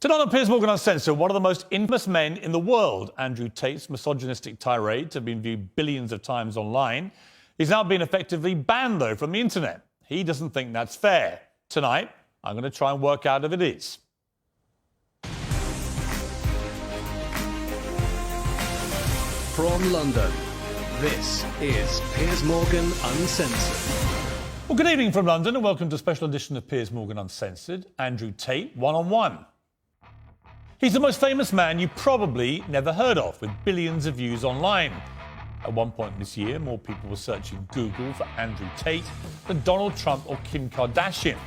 Tonight on Piers Morgan Uncensored, one of the most infamous men in the world, Andrew Tate's misogynistic tirades have been viewed billions of times online. He's now been effectively banned, though, from the internet. He doesn't think that's fair. Tonight, I'm going to try and work out if it is. From London, this is Piers Morgan Uncensored. Well, good evening from London and welcome to a special edition of Piers Morgan Uncensored. Andrew Tate, one-on-one. He's the most famous man you probably never heard of, with billions of views online. At one point this year, more people were searching Google for Andrew Tate than Donald Trump or Kim Kardashian.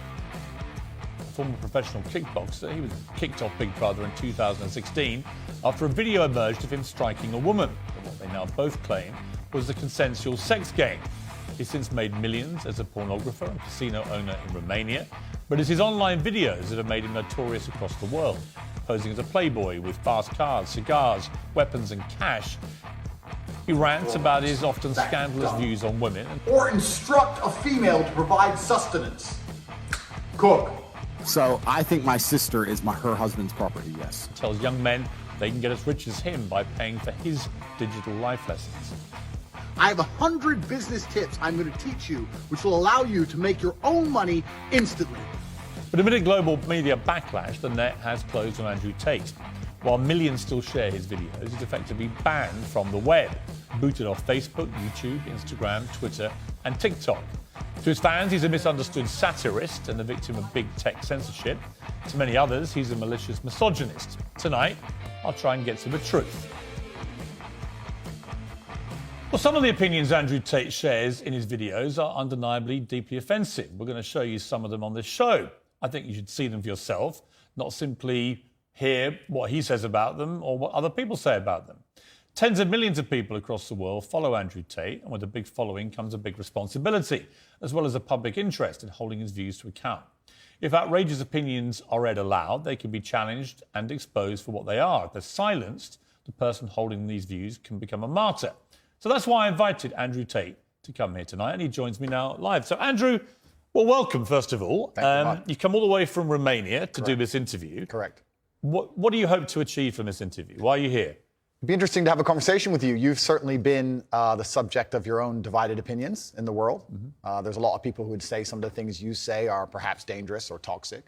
A former professional kickboxer, he was kicked off Big Brother in 2016 after a video emerged of him striking a woman, in what they now both claim was a consensual sex game. He's since made millions as a pornographer and casino owner in Romania, but it's his online videos that have made him notorious across the world, posing as a playboy with fast cars, cigars, weapons and cash. He rants about his often scandalous views on women. Or instruct a female to provide sustenance. Cook. So I think my sister is her husband's property, yes. Tells young men they can get as rich as him by paying for his digital life lessons. I have 100 business tips I'm going to teach you, which will allow you to make your own money instantly. But amid global media backlash, the net has closed on Andrew Tate. While millions still share his videos, he's effectively banned from the web, booted off Facebook, YouTube, Instagram, Twitter and TikTok. To his fans, he's a misunderstood satirist and the victim of big tech censorship. To many others, he's a malicious misogynist. Tonight, I'll try and get to the truth. Well, some of the opinions Andrew Tate shares in his videos are undeniably deeply offensive. We're going to show you some of them on this show. I think you should see them for yourself, not simply hear what he says about them or what other people say about them. Tens of millions of people across the world follow Andrew Tate, and with a big following comes a big responsibility, as well as a public interest in holding his views to account. If outrageous opinions are read aloud, they can be challenged and exposed for what they are. If they're silenced, the person holding these views can become a martyr. So that's why I invited Andrew Tate to come here tonight, and he joins me now live. So, Andrew, well, welcome, first of all. You come all the way from Romania to do this interview. Correct. What do you hope to achieve from this interview? Why are you here? It'd be interesting to have a conversation with you. You've certainly been the subject of your own divided opinions in the world. There's a lot of people who would say some of the things you say are perhaps dangerous or toxic.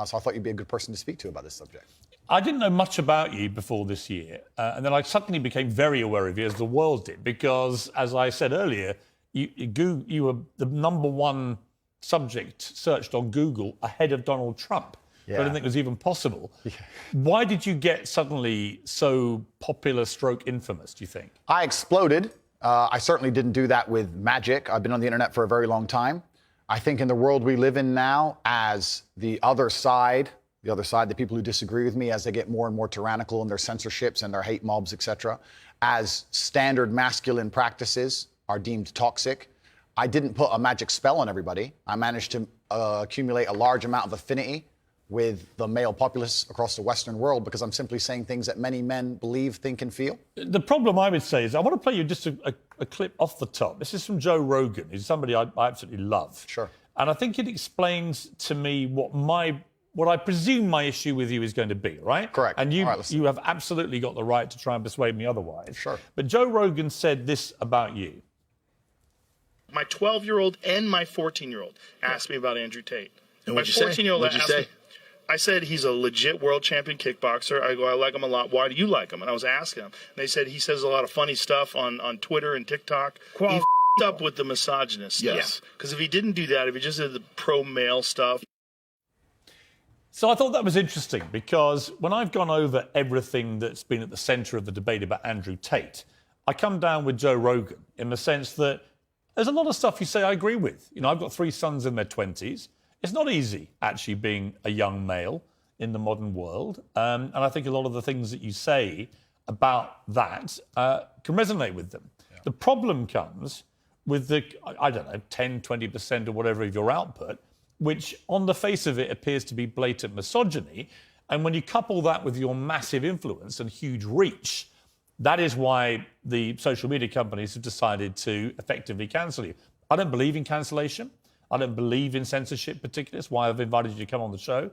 So I thought you'd be a good person to speak to about this subject. I didn't know much about you before this year, and then I suddenly became very aware of you, as the world did, because, as I said earlier, you were the number one subject searched on Google ahead of Donald Trump. Yeah. I didn't think it was even possible. Yeah. Why did you get suddenly so popular / infamous, do you think? I exploded. I certainly didn't do that with magic. I've been on the internet for a very long time. I think in the world we live in now, as the other side, the people who disagree with me, as they get more and more tyrannical in their censorships and their hate mobs, etc., as standard masculine practices are deemed toxic, I didn't put a magic spell on everybody. I managed to accumulate a large amount of affinity with the male populace across the Western world because I'm simply saying things that many men believe, think and feel. The problem I would say is I want to play you just a clip off the top. This is from Joe Rogan, who's somebody I absolutely love. Sure. And I think it explains to me what I presume my issue with you is going to be, right? Correct. And you have absolutely got the right to try and persuade me otherwise. Sure. But Joe Rogan said this about you. My 12-year-old and my 14-year-old asked me about Andrew Tate. And my what'd you say? 14-year-old What'd you asked say? me, I said he's a legit world champion kickboxer. I go, I like him a lot. Why do you like him? And I was asking him. And they said he says a lot of funny stuff on Twitter and TikTok. He f***ed up with the misogynist stuff. Yes. Because if he didn't do that, if he just did the pro-male stuff. So I thought that was interesting because when I've gone over everything that's been at the centre of the debate about Andrew Tate, I come down with Joe Rogan in the sense that there's a lot of stuff you say I agree with. You know, I've got 3 sons in their 20s. It's not easy, actually, being a young male in the modern world. And I think a lot of the things that you say about that can resonate with them. Yeah. The problem comes with the, 10, 20% or whatever of your output, which on the face of it appears to be blatant misogyny. And when you couple that with your massive influence and huge reach, that is why the social media companies have decided to effectively cancel you. I don't believe in cancellation. I don't believe in censorship particularly. That's why I've invited you to come on the show.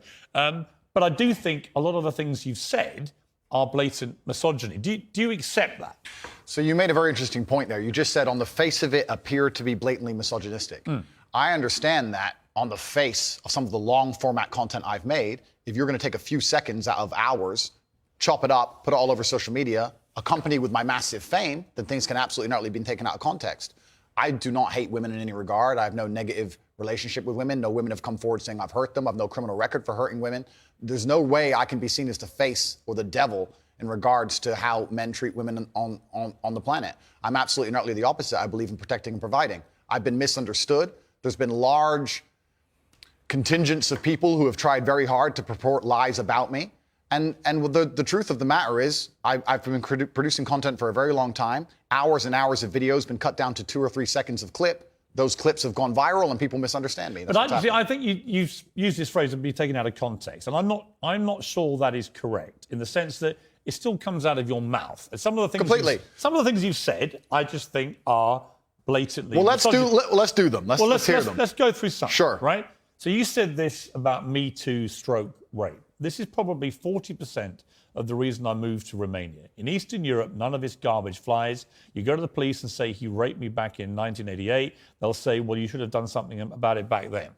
But I do think a lot of the things you've said are blatant misogyny. Do you accept that? So you made a very interesting point there. You just said on the face of it appear to be blatantly misogynistic. I understand that on the face of some of the long format content I've made, if you're going to take a few seconds out of hours, chop it up, put it all over social media, accompanied with my massive fame, then things can absolutely not be taken out of context. I do not hate women in any regard. I have no negative relationship with women. No women have come forward saying I've hurt them. I have no criminal record for hurting women. There's no way I can be seen as the face or the devil in regards to how men treat women on the planet. I'm absolutely and utterly the opposite. I believe in protecting and providing. I've been misunderstood. There's been large contingents of people who have tried very hard to purport lies about me. And the truth of the matter is, I've been producing content for a very long time. Hours and hours of videos been cut down to 2 or 3 seconds of clip. Those clips have gone viral and people misunderstand me. But I think you've used this phrase and be taken out of context. And I'm not sure that is correct in the sense that it still comes out of your mouth. And some of the things some of the things you've said, I just think are blatantly. Well, let's do them. Let's hear them. Let's go through some. Sure. Right? So you said this about Me Too / rape. This is probably 40% of the reason I moved to Romania. In Eastern Europe, none of this garbage flies. You go to the police and say, he raped me back in 1988. They'll say, well, you should have done something about it back then.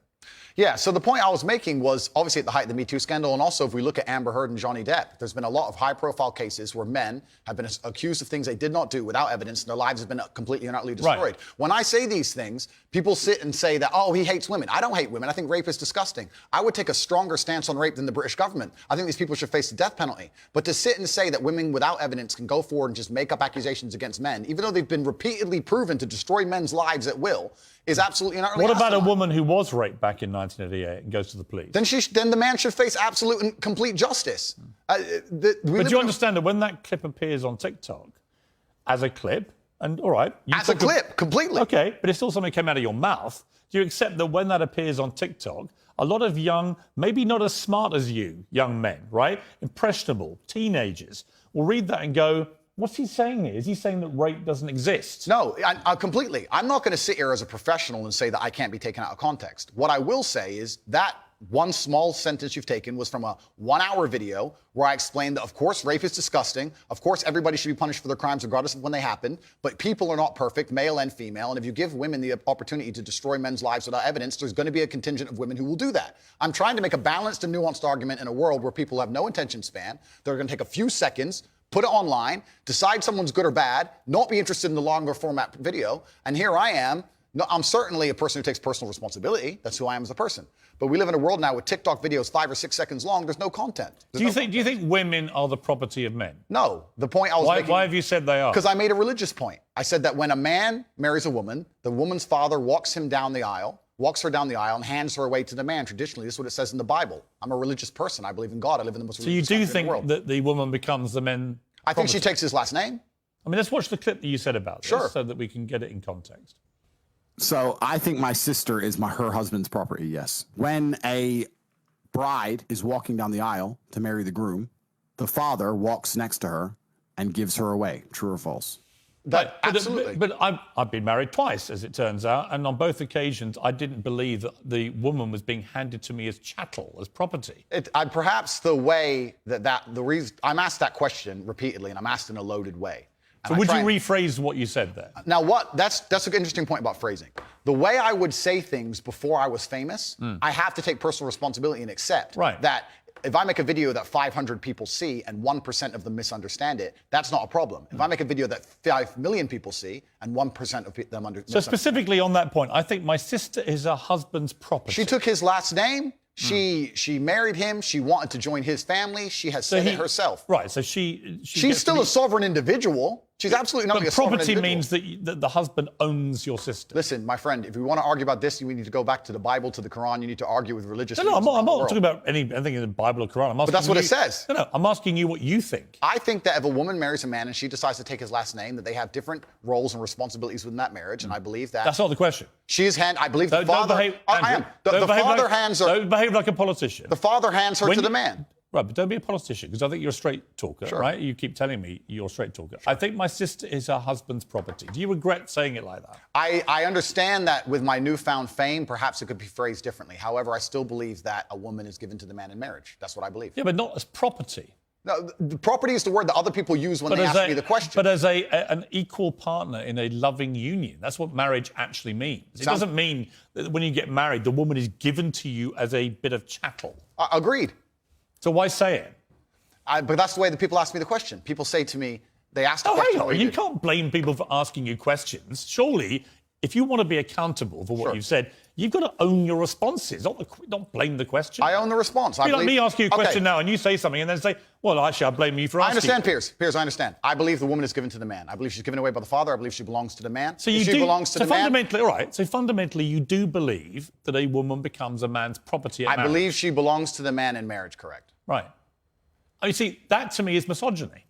Yeah, so the point I was making was obviously at the height of the Me Too scandal, and also if we look at Amber Heard and Johnny Depp, there's been a lot of high-profile cases where men have been accused of things they did not do without evidence, and their lives have been completely and utterly destroyed. Right. When I say these things, people sit and say that, oh, he hates women. I don't hate women. I think rape is disgusting. I would take a stronger stance on rape than the British government. I think these people should face the death penalty. But to sit and say that women without evidence can go forward and just make up accusations against men, even though they've been repeatedly proven to destroy men's lives at will, is absolutely and utterly What about asinine. a woman who was raped back in 1988 and goes to the police? Then the man should face absolute and complete justice. But do you understand that when that clip appears on TikTok, as a clip, and all right... As a clip, completely. Okay, but it's still something that came out of your mouth. Do you accept that when that appears on TikTok, a lot of young, maybe not as smart as you, young men, right? Impressionable, teenagers, will read that and go, what's he saying here? Is he saying that rape doesn't exist? No, I completely. I'm not going to sit here as a professional and say that I can't be taken out of context. What I will say is that one small sentence you've taken was from a 1-hour video where I explained that, of course, rape is disgusting. Of course, everybody should be punished for their crimes regardless of when they happen. But people are not perfect, male and female. And if you give women the opportunity to destroy men's lives without evidence, there's going to be a contingent of women who will do that. I'm trying to make a balanced and nuanced argument in a world where people have no attention span. They're going to take a few seconds, put it online, decide someone's good or bad, not be interested in the longer format video. And here I am. No, I'm certainly a person who takes personal responsibility. That's who I am as a person. But we live in a world now with TikTok videos 5 or 6 seconds long. There's no content. Do you think women are the property of men? No. The point I was making... Why have you said they are? Because I made a religious point. I said that when a man marries a woman, the woman's father walks her down the aisle, and hands her away to the man. Traditionally, this is what it says in the Bible. I'm a religious person. I believe in God. I live in the most religious country in the world. So you do think that the woman becomes the men? I think she takes his last name. I mean, let's watch the clip that you said about this so that we can get it in context. So I think my sister is her husband's property, yes. When a bride is walking down the aisle to marry the groom, the father walks next to her and gives her away. True or false? Absolutely. But I've been married twice, as it turns out, and on both occasions, I didn't believe that the woman was being handed to me as chattel, as property. Perhaps the way the reason I'm asked that question repeatedly, and I'm asked in a loaded way. So would you rephrase what you said there? Now, that's an interesting point about phrasing. The way I would say things before I was famous, I have to take personal responsibility and accept that if I make a video that 500 people see and 1% of them misunderstand it, that's not a problem. If I make a video that 5 million people see and 1% of them understand. So specifically on that point, I think my sister is her husband's property. She took his last name. She married him. She wanted to join his family. She has said it herself. Right. So she's still a sovereign individual. She's absolutely not a sovereign individual. Property means that the husband owns your sister. Listen, my friend, if we want to argue about this, you need to go back to the Bible, to the Quran. You need to argue with religious. No, I'm not talking about anything in the Bible or Quran. But that's what it says. No, I'm asking you what you think. I think that if a woman marries a man and she decides to take his last name, that they have different roles and responsibilities within that marriage, and I believe that. That's not the question. I believe the father. I am. The father hands her. Don't behave like a politician. The father hands her to the man. Right, but don't be a politician, because I think you're a straight talker, Sure. right? You keep telling me you're a straight talker. I think my sister is her husband's property. Do you regret saying it like that? I understand that with my newfound fame, perhaps it could be phrased differently. However, I still believe that a woman is given to the man in marriage. That's what I believe. Yeah, but not as property. No, the property is the word that other people use when they ask me the question. But as an equal partner in a loving union. That's what marriage actually means. It doesn't mean that when you get married, the woman is given to you as a bit of chattel. Agreed. So why say it? But that's the way that people ask me the question. People say to me, they ask the Oh, question. hang on. You can't blame people for asking you questions. Surely, if you want to be accountable for what you've said, you've got to own your responses, not blame the question. I own the response. Like me asking you a question now and you say something and then say, well, actually, I blame you for asking. I understand, Piers. Piers, I understand. I believe the woman is given to the man. I believe she's given away by the father. I believe she belongs to the man. So fundamentally, all right. So fundamentally, you do believe that a woman becomes a man's property at marriage. I believe she belongs to the man in marriage, correct. Right. Oh, you see, that to me is misogyny.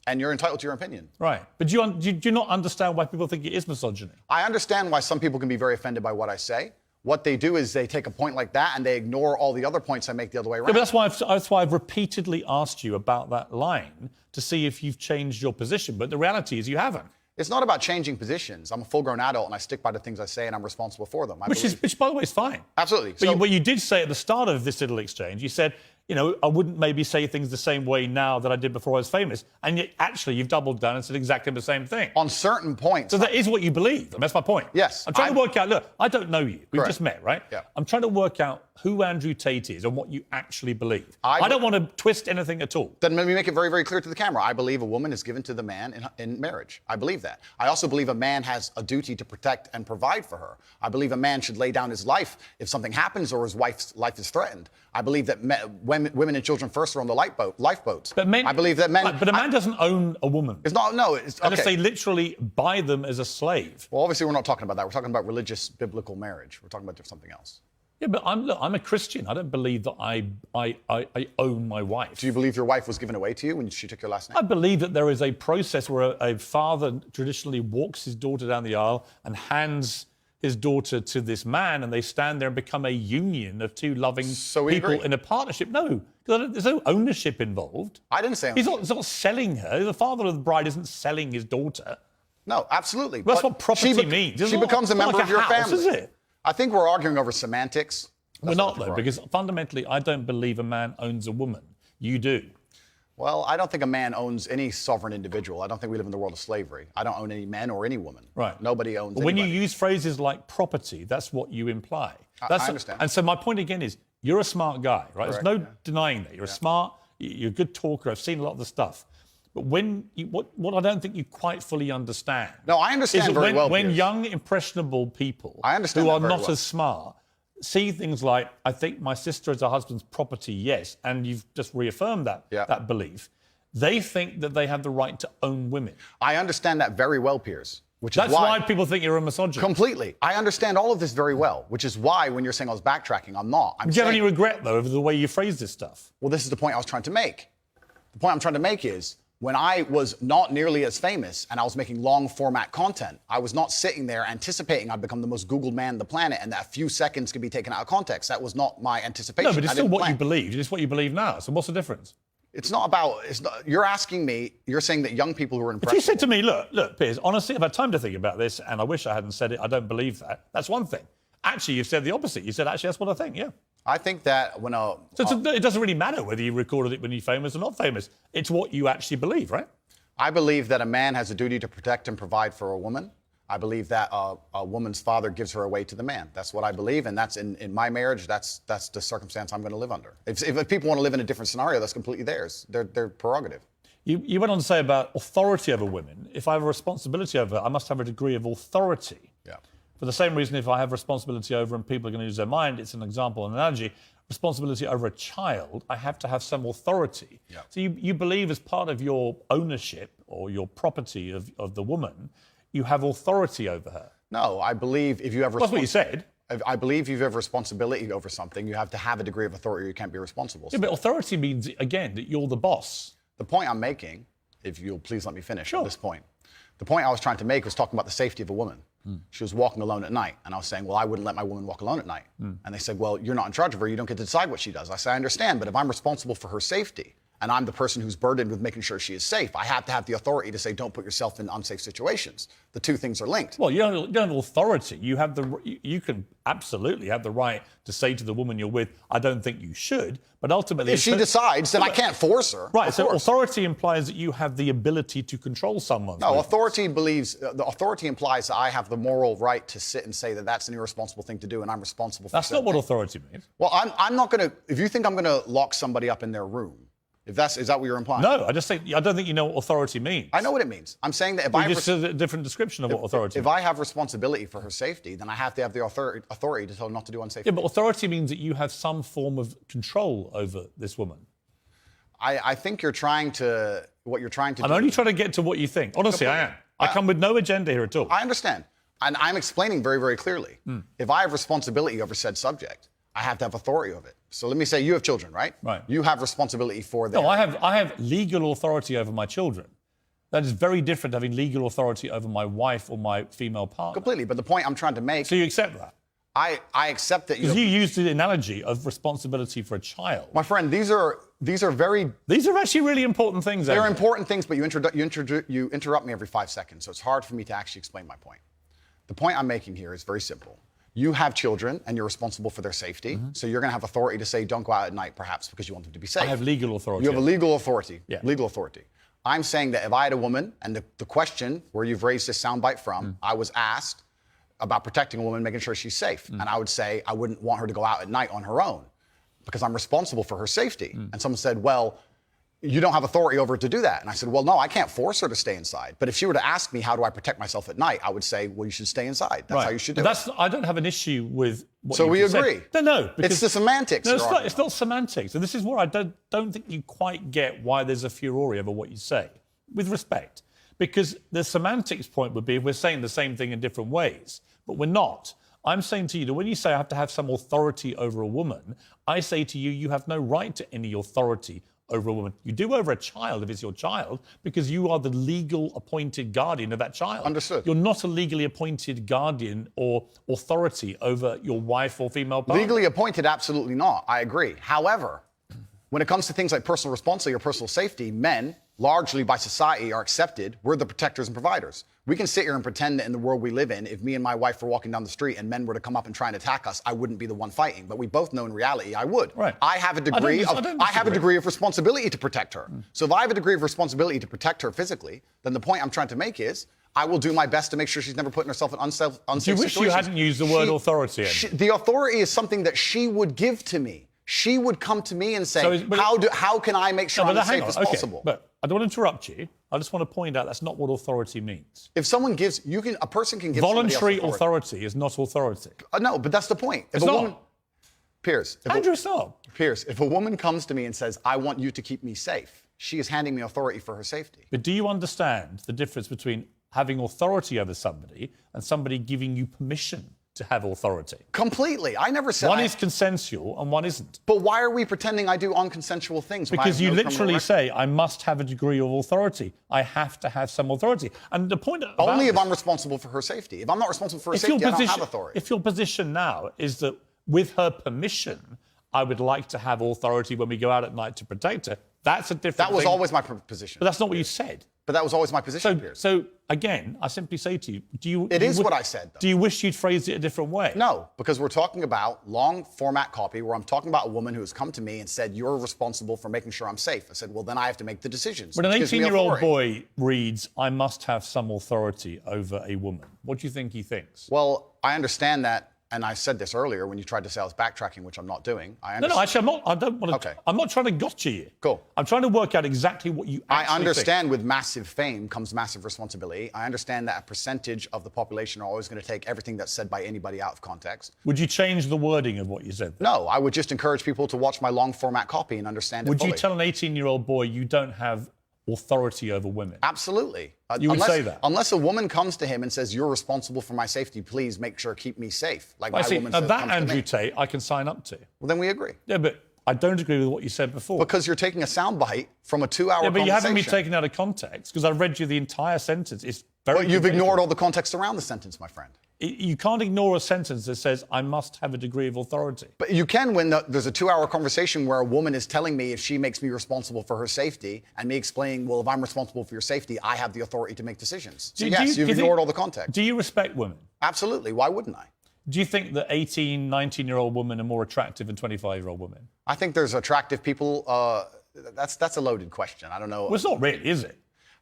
And you're entitled to your opinion. Right. But do you not understand why people think it is misogyny? I understand why some people can be very offended by what I say. What they do is they take a point like that and they ignore all the other points I make the other way around. Yeah, but that's why I've repeatedly asked you about that line to see if you've changed your position. But the reality is you haven't. It's not about changing positions. I'm a full-grown adult and I stick by the things I say and I'm responsible for them. Which, by the way, is fine. Absolutely. But what you did say at the start of this little exchange, you said, I wouldn't maybe say things the same way now that I did before I was famous. And yet, actually, you've doubled down and said exactly the same thing. On certain points. So that is what you believe. That's my point. Yes. I'm trying to work out, look, I don't know you. We've just met, right? Yeah. I'm trying to work out who Andrew Tate is and what you actually believe. I don't want to twist anything at all. Then let me make it very, very clear to the camera. I believe a woman is given to the man in marriage. I believe that. I also believe a man has a duty to protect and provide for her. I believe a man should lay down his life if something happens or his wife's life is threatened. I believe that women and children first are on the lifeboats. But men, I believe that men. But a man doesn't own a woman. It's not. No. It's okay. Unless they literally buy them as a slave. Well, obviously, we're not talking about that. We're talking about religious, biblical marriage. We're talking about something else. Yeah, but I'm a Christian. I don't believe that I own my wife. Do you believe your wife was given away to you when she took your last name? I believe that there is a process where a father traditionally walks his daughter down the aisle and hands his daughter to this man, and they stand there and become a union of two loving people in a partnership. No, there's no ownership involved. I didn't say ownership. He's not selling her. The father of the bride isn't selling his daughter. No, absolutely. Well, that's what property means. She becomes a member of your family. Is it? I think we're arguing over semantics. We're not, though, because fundamentally, I don't believe a man owns a woman. You do. Well, I don't think a man owns any sovereign individual. I don't think we live in the world of slavery. I don't own any men or any woman. Right. Nobody owns When anybody. you use phrases like property, that's what you imply. I understand. And so my point again is, you're a smart guy, right? Correct, There's no denying that. You're smart, you're a good talker. I've seen a lot of the stuff. But what I don't think you quite fully understand. No, I understand very well, when Piers. young, impressionable people who are not as smart see things like, I think my sister is her husband's property, yes, and you've just reaffirmed that belief, they think that they have the right to own women. I understand that very well, Piers. That's why people think you're a misogynist. Completely. I understand all of this very well, which is why when you're saying I was backtracking, I'm not. Do you have any regret, though, over the way you phrase this stuff? Well, this is the point I was trying to make. The point I'm trying to make is, when I was not nearly as famous and I was making long format content, I was not sitting there anticipating I'd become the most Googled man on the planet and that a few seconds could be taken out of context. That was not my anticipation. No, but it's still what you believed. It's what you believe now. So what's the difference? It's not about, you're asking me, you're saying that young people who are impressionable. If you said to me, look, Piers, honestly, I've had time to think about this and I wish I hadn't said it, I don't believe that. That's one thing. Actually, you've said the opposite. You said, actually, that's what I think, yeah. I think that when it doesn't really matter whether you recorded it when you're famous or not famous. It's what you actually believe, right? I believe that a man has a duty to protect and provide for a woman. I believe that a woman's father gives her away to the man. That's what I believe, and that's in my marriage. That's the circumstance I'm going to live under. If people want to live in a different scenario, that's completely theirs. Their prerogative. You went on to say about authority over women. If I have a responsibility over her, I must have a degree of authority. Yeah. For the same reason, if I have responsibility over and people are going to use their mind, it's an example, an analogy. Responsibility over a child, I have to have some authority. Yeah. So you believe as part of your ownership or your property of the woman, you have authority over her. No, I believe if you have That's what you said. I believe if you have responsibility over something, you have to have a degree of authority or you can't be responsible. Yeah, but authority means, again, that you're the boss. The point I'm making, if you'll please let me finish on this point. The point I was trying to make was talking about the safety of a woman. She was walking alone at night. And I was saying, well, I wouldn't let my woman walk alone at night. And they said, well, you're not in charge of her. You don't get to decide what she does. I said, I understand, but if I'm responsible for her safety and I'm the person who's burdened with making sure she is safe, I have to have the authority to say, don't put yourself in unsafe situations. The two things are linked. Well, you don't have authority. You have you can absolutely have the right to say to the woman you're with, I don't think you should, but ultimately... If she decides, then I can't force her. Right, so authority implies that you have the ability to control someone. No, authority implies that I have the moral right to sit and say that that's an irresponsible thing to do and I'm responsible for That's not what authority means. Well, I'm not going to... If you think I'm going to lock somebody up in their room, is that what you're implying? No, I don't think you know what authority means. I know what it means. I'm saying that if I just a different description of what authority means. If I have responsibility for her safety, then I have to have the authority to tell her not to do unsafe things. Yeah, but authority means that you have some form of control over this woman. I think what you're trying to do... I'm only trying to get to what you think. Honestly, I am. I come with no agenda here at all. I understand. And I'm explaining very, very clearly. If I have responsibility over said subject, I have to have authority of it. So let me say you have children, right? Right. You have responsibility for them. No, I have legal authority over my children. That is very different to having legal authority over my wife or my female partner. Completely. But the point I'm trying to make... So you accept that? I accept that... Because you used the analogy of responsibility for a child. My friend, these are very... These are actually really important things. They're important things, but you interrupt me every 5 seconds. So it's hard for me to actually explain my point. The point I'm making here is very simple. You have children and you're responsible for their safety. So you're going to have authority to say, don't go out at night, perhaps, because you want them to be safe. I have legal authority. You have a legal authority. Yeah. Legal authority. I'm saying that if I had a woman, and the question where you've raised this soundbite from, I was asked about protecting a woman, making sure she's safe. And I would say I wouldn't want her to go out at night on her own because I'm responsible for her safety. And someone said, well, you don't have authority over her to do that. And I said, well, no, I can't force her to stay inside. But if she were to ask me, how do I protect myself at night? I would say, well, you should stay inside. That's how you should do it. I don't have an issue with what So you we just agree. said. No. It's the semantics. No, it's not semantics. And this is where I don't think you quite get why there's a furore over what you say, with respect. Because the semantics point would be if we're saying the same thing in different ways, but we're not. I'm saying to you that when you say I have to have some authority over a woman, I say to you, you have no right to any authority over a woman. You do over a child if it's your child, because you are the legal appointed guardian of that child. Understood. You're not a legally appointed guardian or authority over your wife or female partner. Legally appointed, absolutely not. I agree. However, when it comes to things like personal responsibility or personal safety, men, largely by society, are accepted. We're the protectors and providers. We can sit here and pretend that in the world we live in, if me and my wife were walking down the street and men were to come up and try and attack us, I wouldn't be the one fighting. But we both know in reality I would. Right. I have a degree of responsibility to protect her. So if I have a degree of responsibility to protect her physically, then the point I'm trying to make is I will do my best to make sure she's never putting herself in unsafe situations. Do you wish you hadn't used the word authority? The authority is something that she would give to me. She would come to me and say, how can I make sure I'm as safe as possible? But I don't want to interrupt you. I just want to point out that's not what authority means. If someone gives, a person can give voluntary authority is not authority. No, but that's the point. It's not. Piers. Andrew, stop. Piers, if a woman comes to me and says, I want you to keep me safe, she is handing me authority for her safety. But do you understand the difference between having authority over somebody and somebody giving you permission to have authority? Completely. I never said one is consensual and one isn't. But why are we pretending I do unconsensual things? Because you literally say, I must have a degree of authority. I have to have some authority. And the point about only if I'm responsible for her safety. If I'm not responsible for her safety, I don't have authority. If your position now is that with her permission, I would like to have authority when we go out at night to protect her, that's a different thing. That was always my position. But that's not what you said. But that was always my position, Piers. So again, I simply say to you, It is what I said, though. Do you wish you'd phrased it a different way? No, because we're talking about long format copy where I'm talking about a woman who has come to me and said, you're responsible for making sure I'm safe. I said, well, then I have to make the decisions. When an 18-year-old boy reads, I must have some authority over a woman, what do you think he thinks? Well, I understand that. And I said this earlier when you tried to say I was backtracking, which I'm not doing. No, actually, I'm not. I don't want to. Okay. I'm not trying to gotcha you. Cool. I'm trying to work out exactly what you actually I understand think. With massive fame comes massive responsibility. I understand that a percentage of the population are always going to take everything that's said by anybody out of context. Would you change the wording of what you said? No, I would just encourage people to watch my long format copy and understand it fully. Would you tell an 18-year-old boy you don't have authority over women? Absolutely. You would say that? Unless a woman comes to him and says, you're responsible for my safety, please make sure, keep me safe. Like I see. woman Now says, that, Andrew Tate, I can sign up to. Well, then we agree. Yeah, but I don't agree with what you said before. Because you're taking a soundbite from a 2-hour conversation. Yeah, but you haven't been taken out of context, because I read you the entire sentence. It's very But you've ignored all the context around the sentence, my friend. You can't ignore a sentence that says, I must have a degree of authority. But you can when there's a 2-hour conversation where a woman is telling me if she makes me responsible for her safety, and me explaining, well, if I'm responsible for your safety, I have the authority to make decisions. So yes, you've ignored all the context. Do you respect women? Absolutely. Why wouldn't I? Do you think that 18, 19-year-old women are more attractive than 25-year-old women? I think there's attractive people. That's a loaded question. I don't know. Well, it's not really, is it?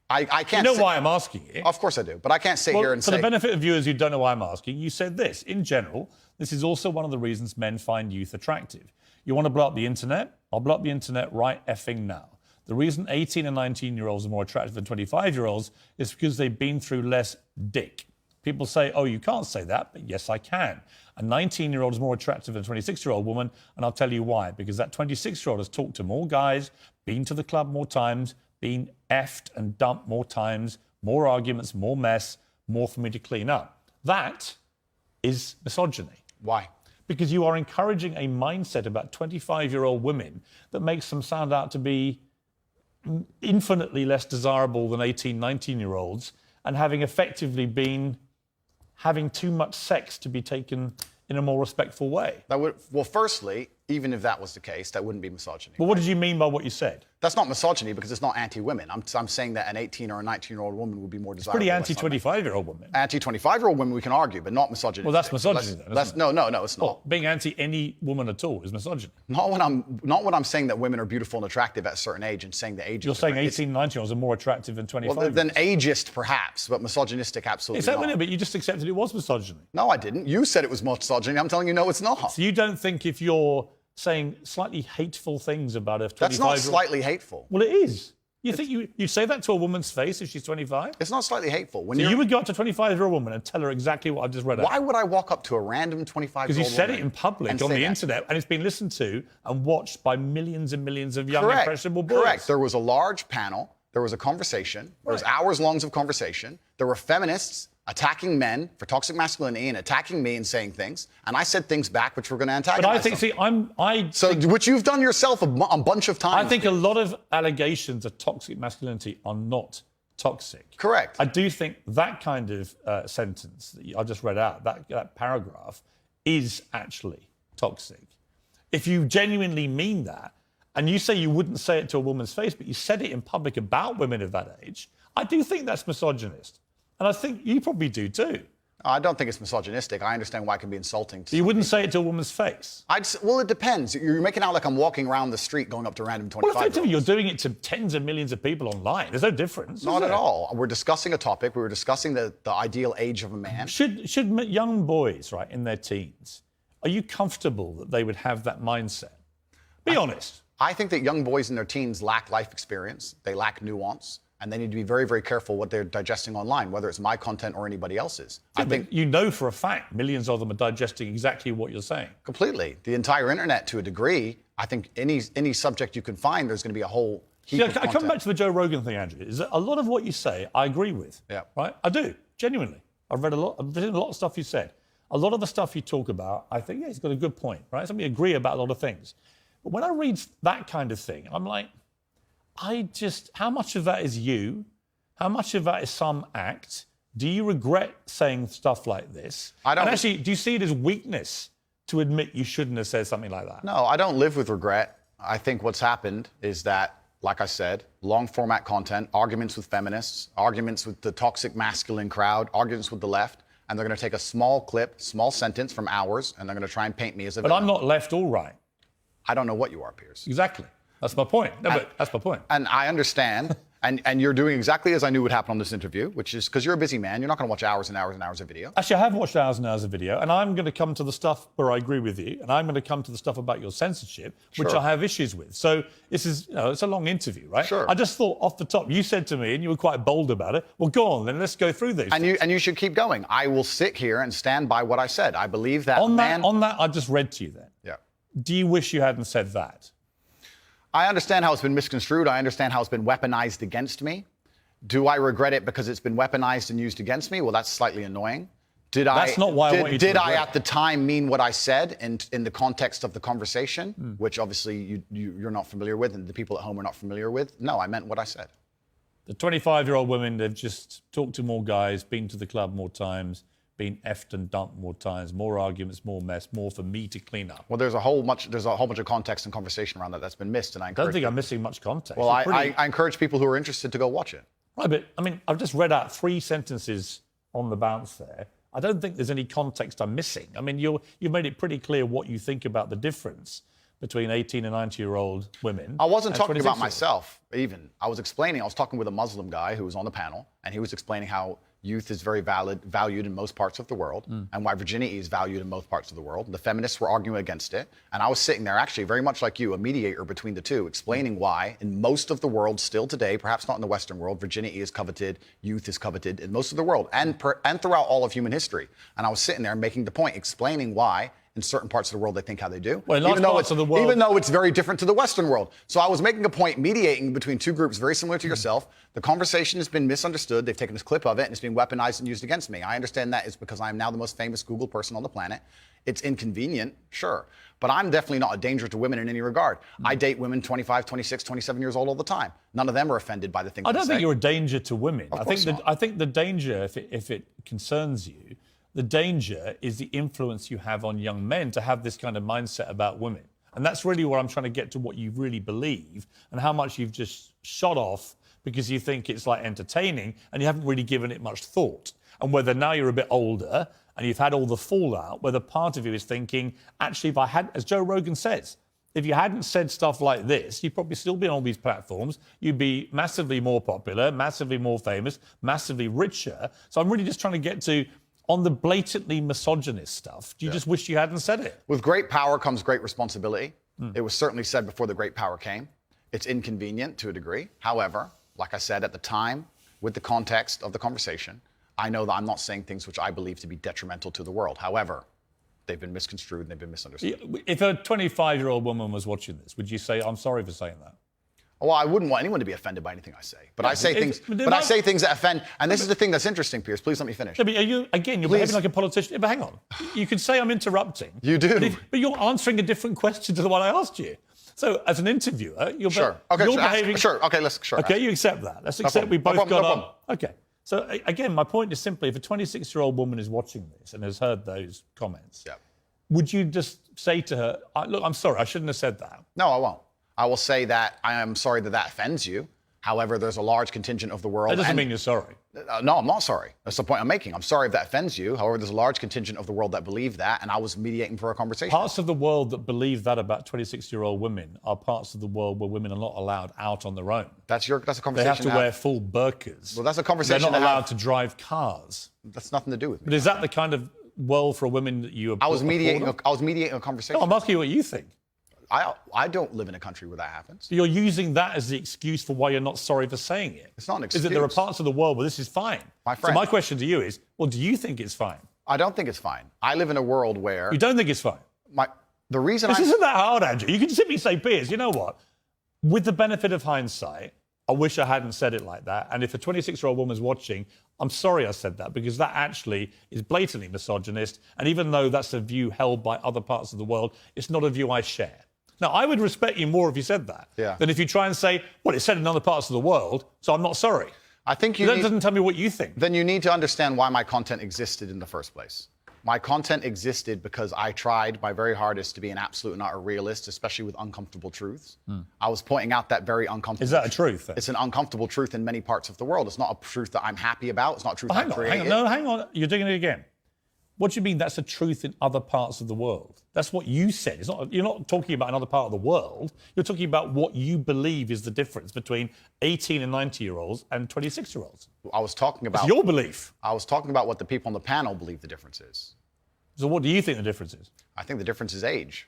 I can't. You know why I'm asking it? Of course I do, but I can't sit here and for say. the benefit of viewers who don't know why I'm asking, you said this. In general, this is also one of the reasons men find youth attractive. You want to blow up the internet? I'll blow up the internet right effing now. The reason 18 and 19-year-olds are more attractive than 25-year-olds is because they've been through less dick. People say, oh, you can't say that, but yes, I can. A 19-year-old is more attractive than a 26-year-old woman, and I'll tell you why. Because that 26-year-old has talked to more guys, been to the club more times, been effed and dumped more times, more arguments, more mess, more for me to clean up. That is misogyny. Why? Because you are encouraging a mindset about 25-year-old women that makes them sound out to be infinitely less desirable than 18, 19-year-olds, and having effectively been having too much sex to be taken in a more respectful way. Well, firstly, even if that was the case, that wouldn't be misogyny. But what did you mean by what you said? That's not misogyny because it's not anti-women. I'm saying that an 18 or a 19-year-old woman would be more desirable. Pretty anti-25-year-old woman. Anti-25-year-old women we can argue, but not misogyny. Well, that's misogyny then, isn't it? No, it's not. Well, being anti any woman at all is misogyny. Not when I'm saying that women are beautiful and attractive at a certain age and saying the age. You're saying 18, 19-year-olds are more attractive than 25. Well, than ageist perhaps, but misogynistic absolutely is that not. But you just accepted it was misogyny. No, I didn't. You said it was misogyny. I'm telling you, no, it's not. So you don't think if you're saying slightly hateful things about a 25-year-old... That's not slightly hateful. Well, it is. You think you say that to a woman's face if she's 25? It's not slightly hateful. So you would go up to a 25-year-old woman and tell her exactly what I just read out? Why would I walk up to a random 25-year-old woman? Because you said it in public on the internet, and it's been listened to and watched by millions and millions of young, impressionable boys. Correct. There was a large panel. There was a conversation. There was hours longs of conversation. There were feminists attacking men for toxic masculinity and attacking me and saying things, and I said things back which were going to antagonize them. Which you've done yourself a bunch of times. I think a lot of allegations of toxic masculinity are not toxic. Correct. I do think that kind of sentence that I just read out, that paragraph, is actually toxic. If you genuinely mean that, and you say you wouldn't say it to a woman's face, but you said it in public about women of that age, I do think that's misogynist. And I think you probably do too. I don't think it's misogynistic. I understand why it can be insulting. You wouldn't say it to a woman's face? Well, it depends. You're making out like I'm walking around the street going up to random 25-year-olds. Well, effectively, you're doing it to tens of millions of people online. There's no difference. Not at all. We're discussing a topic. We were discussing the ideal age of a man. Should young boys, right, in their teens, are you comfortable that they would have that mindset? Be honest. I think that young boys in their teens lack life experience. They lack nuance. And they need to be very, very careful what they're digesting online, whether it's my content or anybody else's. Yeah, I think you know for a fact millions of them are digesting exactly what you're saying. Completely. The entire internet, to a degree, I think any subject you can find, there's going to be a whole heap of content. I come back to the Joe Rogan thing, Andrew. Is that a lot of what you say, I agree with. Yeah. Right? I do, genuinely. I've written a lot of stuff you said. A lot of the stuff you talk about, I think, yeah, he's got a good point, right? Something agree about a lot of things. But when I read that kind of thing, I'm like, how much of that is you? How much of that is some act? Do you regret saying stuff like this? I don't. And actually, do you see it as weakness to admit you shouldn't have said something like that? No, I don't live with regret. I think what's happened is that, like I said, long format content, arguments with feminists, arguments with the toxic masculine crowd, arguments with the left, and they're going to take a small clip, small sentence from ours, and they're going to try and paint me as a villain. But I'm not left or right. I don't know what you are, Piers. Exactly. That's my point. But that's my point. And I understand. And you're doing exactly as I knew would happen on this interview, which is because you're a busy man. You're not going to watch hours and hours and hours of video. Actually, I have watched hours and hours of video, and I'm going to come to the stuff where I agree with you, and I'm going to come to the stuff about your censorship, which I have issues with. So this is, it's a long interview, right? Sure. I just thought off the top, you said to me, and you were quite bold about it, well, go on, then let's go through these. And you should keep going. I will sit here and stand by what I said. I believe that on that, I just read to you then. Yeah. Do you wish you hadn't said that? I understand how it's been misconstrued. I understand how it's been weaponized against me. Do I regret it because it's been weaponized and used against me? Well, that's slightly annoying. That's not why I want you to Did I regret. at the time mean what I said in the context of the conversation, which obviously you're not familiar with and the people at home are not familiar with? No, I meant what I said. The 25-year-old women, they've just talked to more guys, been to the club more times, been effed and dumped more times, more arguments, more mess, more for me to clean up. Well, there's a whole bunch of context and conversation around that's been missed, and I don't think I'm missing much context. Well, I encourage people who are interested to go watch it. Right, but I mean, I've just read out 3 sentences on the bounce there. I don't think there's any context I'm missing. I mean, you've made it pretty clear what you think about the difference between 18 and 90-year-old women. I wasn't talking about myself, even. I was talking with a Muslim guy who was on the panel, and he was explaining how youth is very valued in most parts of the world, and why virginity is valued in most parts of the world. The feminists were arguing against it, and I was sitting there, actually, very much like you, a mediator between the two, explaining why, in most of the world still today, perhaps not in the Western world, virginity is coveted, youth is coveted in most of the world, and throughout all of human history. And I was sitting there making the point, explaining why in certain parts of the world they think how they do, well, even though it's very different to the Western world. So I was making a point, mediating between two groups very similar to yourself. The conversation has been misunderstood. They've taken this clip of it and it's been weaponized and used against me. I understand that is because I am now the most famous Google person on the planet. It's inconvenient, sure, but I'm definitely not a danger to women in any regard. I date women 25, 26, 27 years old all the time. None of them are offended by the things I don't think you're a danger to women. I think the danger, if it concerns you, the danger is the influence you have on young men to have this kind of mindset about women. And that's really where I'm trying to get to what you really believe and how much you've just shot off because you think it's like entertaining and you haven't really given it much thought. And whether now you're a bit older and you've had all the fallout, whether part of you is thinking, actually, if I had, as Joe Rogan says, if you hadn't said stuff like this, you'd probably still be on all these platforms. You'd be massively more popular, massively more famous, massively richer. So I'm really just trying to get to, on the blatantly misogynist stuff, do you just wish you hadn't said it? With great power comes great responsibility. It was certainly said before the great power came. It's inconvenient to a degree. However, like I said at the time, with the context of the conversation, I know that I'm not saying things which I believe to be detrimental to the world. However, they've been misconstrued and they've been misunderstood. If a 25-year-old woman was watching this, would you say, I'm sorry for saying that? Well, I wouldn't want anyone to be offended by anything I say. But I say things that offend. And this is the thing that's interesting, Piers. Please let me finish. Yeah, but you're behaving like a politician. But hang on. You could say I'm interrupting. You do. But you're answering a different question to the one I asked you. So as an interviewer, you're behaving... Sure. Okay, you accept that. Let's accept we both got up. Okay. So again, my point is simply, if a 26-year-old woman is watching this and has heard those comments, would you just say to her, look, I'm sorry, I shouldn't have said that? No, I won't. I will say that I am sorry that offends you. However, there's a large contingent of the world... That doesn't mean you're sorry. No, I'm not sorry. That's the point I'm making. I'm sorry if that offends you. However, there's a large contingent of the world that believe that, and I was mediating for a conversation. Parts of the world that believe that about 26-year-old women are parts of the world where women are not allowed out on their own. That's a conversation. They have to wear full burqas. Well, that's a conversation. They're not allowed to drive cars. That's nothing to do with me. But is that the kind of world for women that you... I was mediating a conversation. No, I'm asking you what you think. I don't live in a country where that happens. You're using that as the excuse for why you're not sorry for saying it. It's not an excuse. Is that there are parts of the world where this is fine? My friend. So my question to you is, well, do you think it's fine? I don't think it's fine. I live in a world where... You don't think it's fine? This isn't that hard, Andrew. You can simply say, Piers, you know what? With the benefit of hindsight, I wish I hadn't said it like that. And if a 26-year-old woman's watching, I'm sorry I said that, because that actually is blatantly misogynist. And even though that's a view held by other parts of the world, it's not a view I share. Now, I would respect you more if you said that than if you try and say, well, it's said in other parts of the world, so I'm not sorry. I think that doesn't tell me what you think. Then you need to understand why my content existed in the first place. My content existed because I tried my very hardest to be an absolute and utter realist, especially with uncomfortable truths. I was pointing out that very uncomfortable... Is that a truth? Then? It's an uncomfortable truth in many parts of the world. It's not a truth that I'm happy about. It's not a truth I created. Hang on. You're doing it again. What do you mean that's a truth in other parts of the world? That's what you said. You're not talking about another part of the world. You're talking about what you believe is the difference between 18 and 90-year-olds and 26-year-olds. I was talking about... It's your belief. I was talking about what the people on the panel believe the difference is. So what do you think the difference is? I think the difference is age.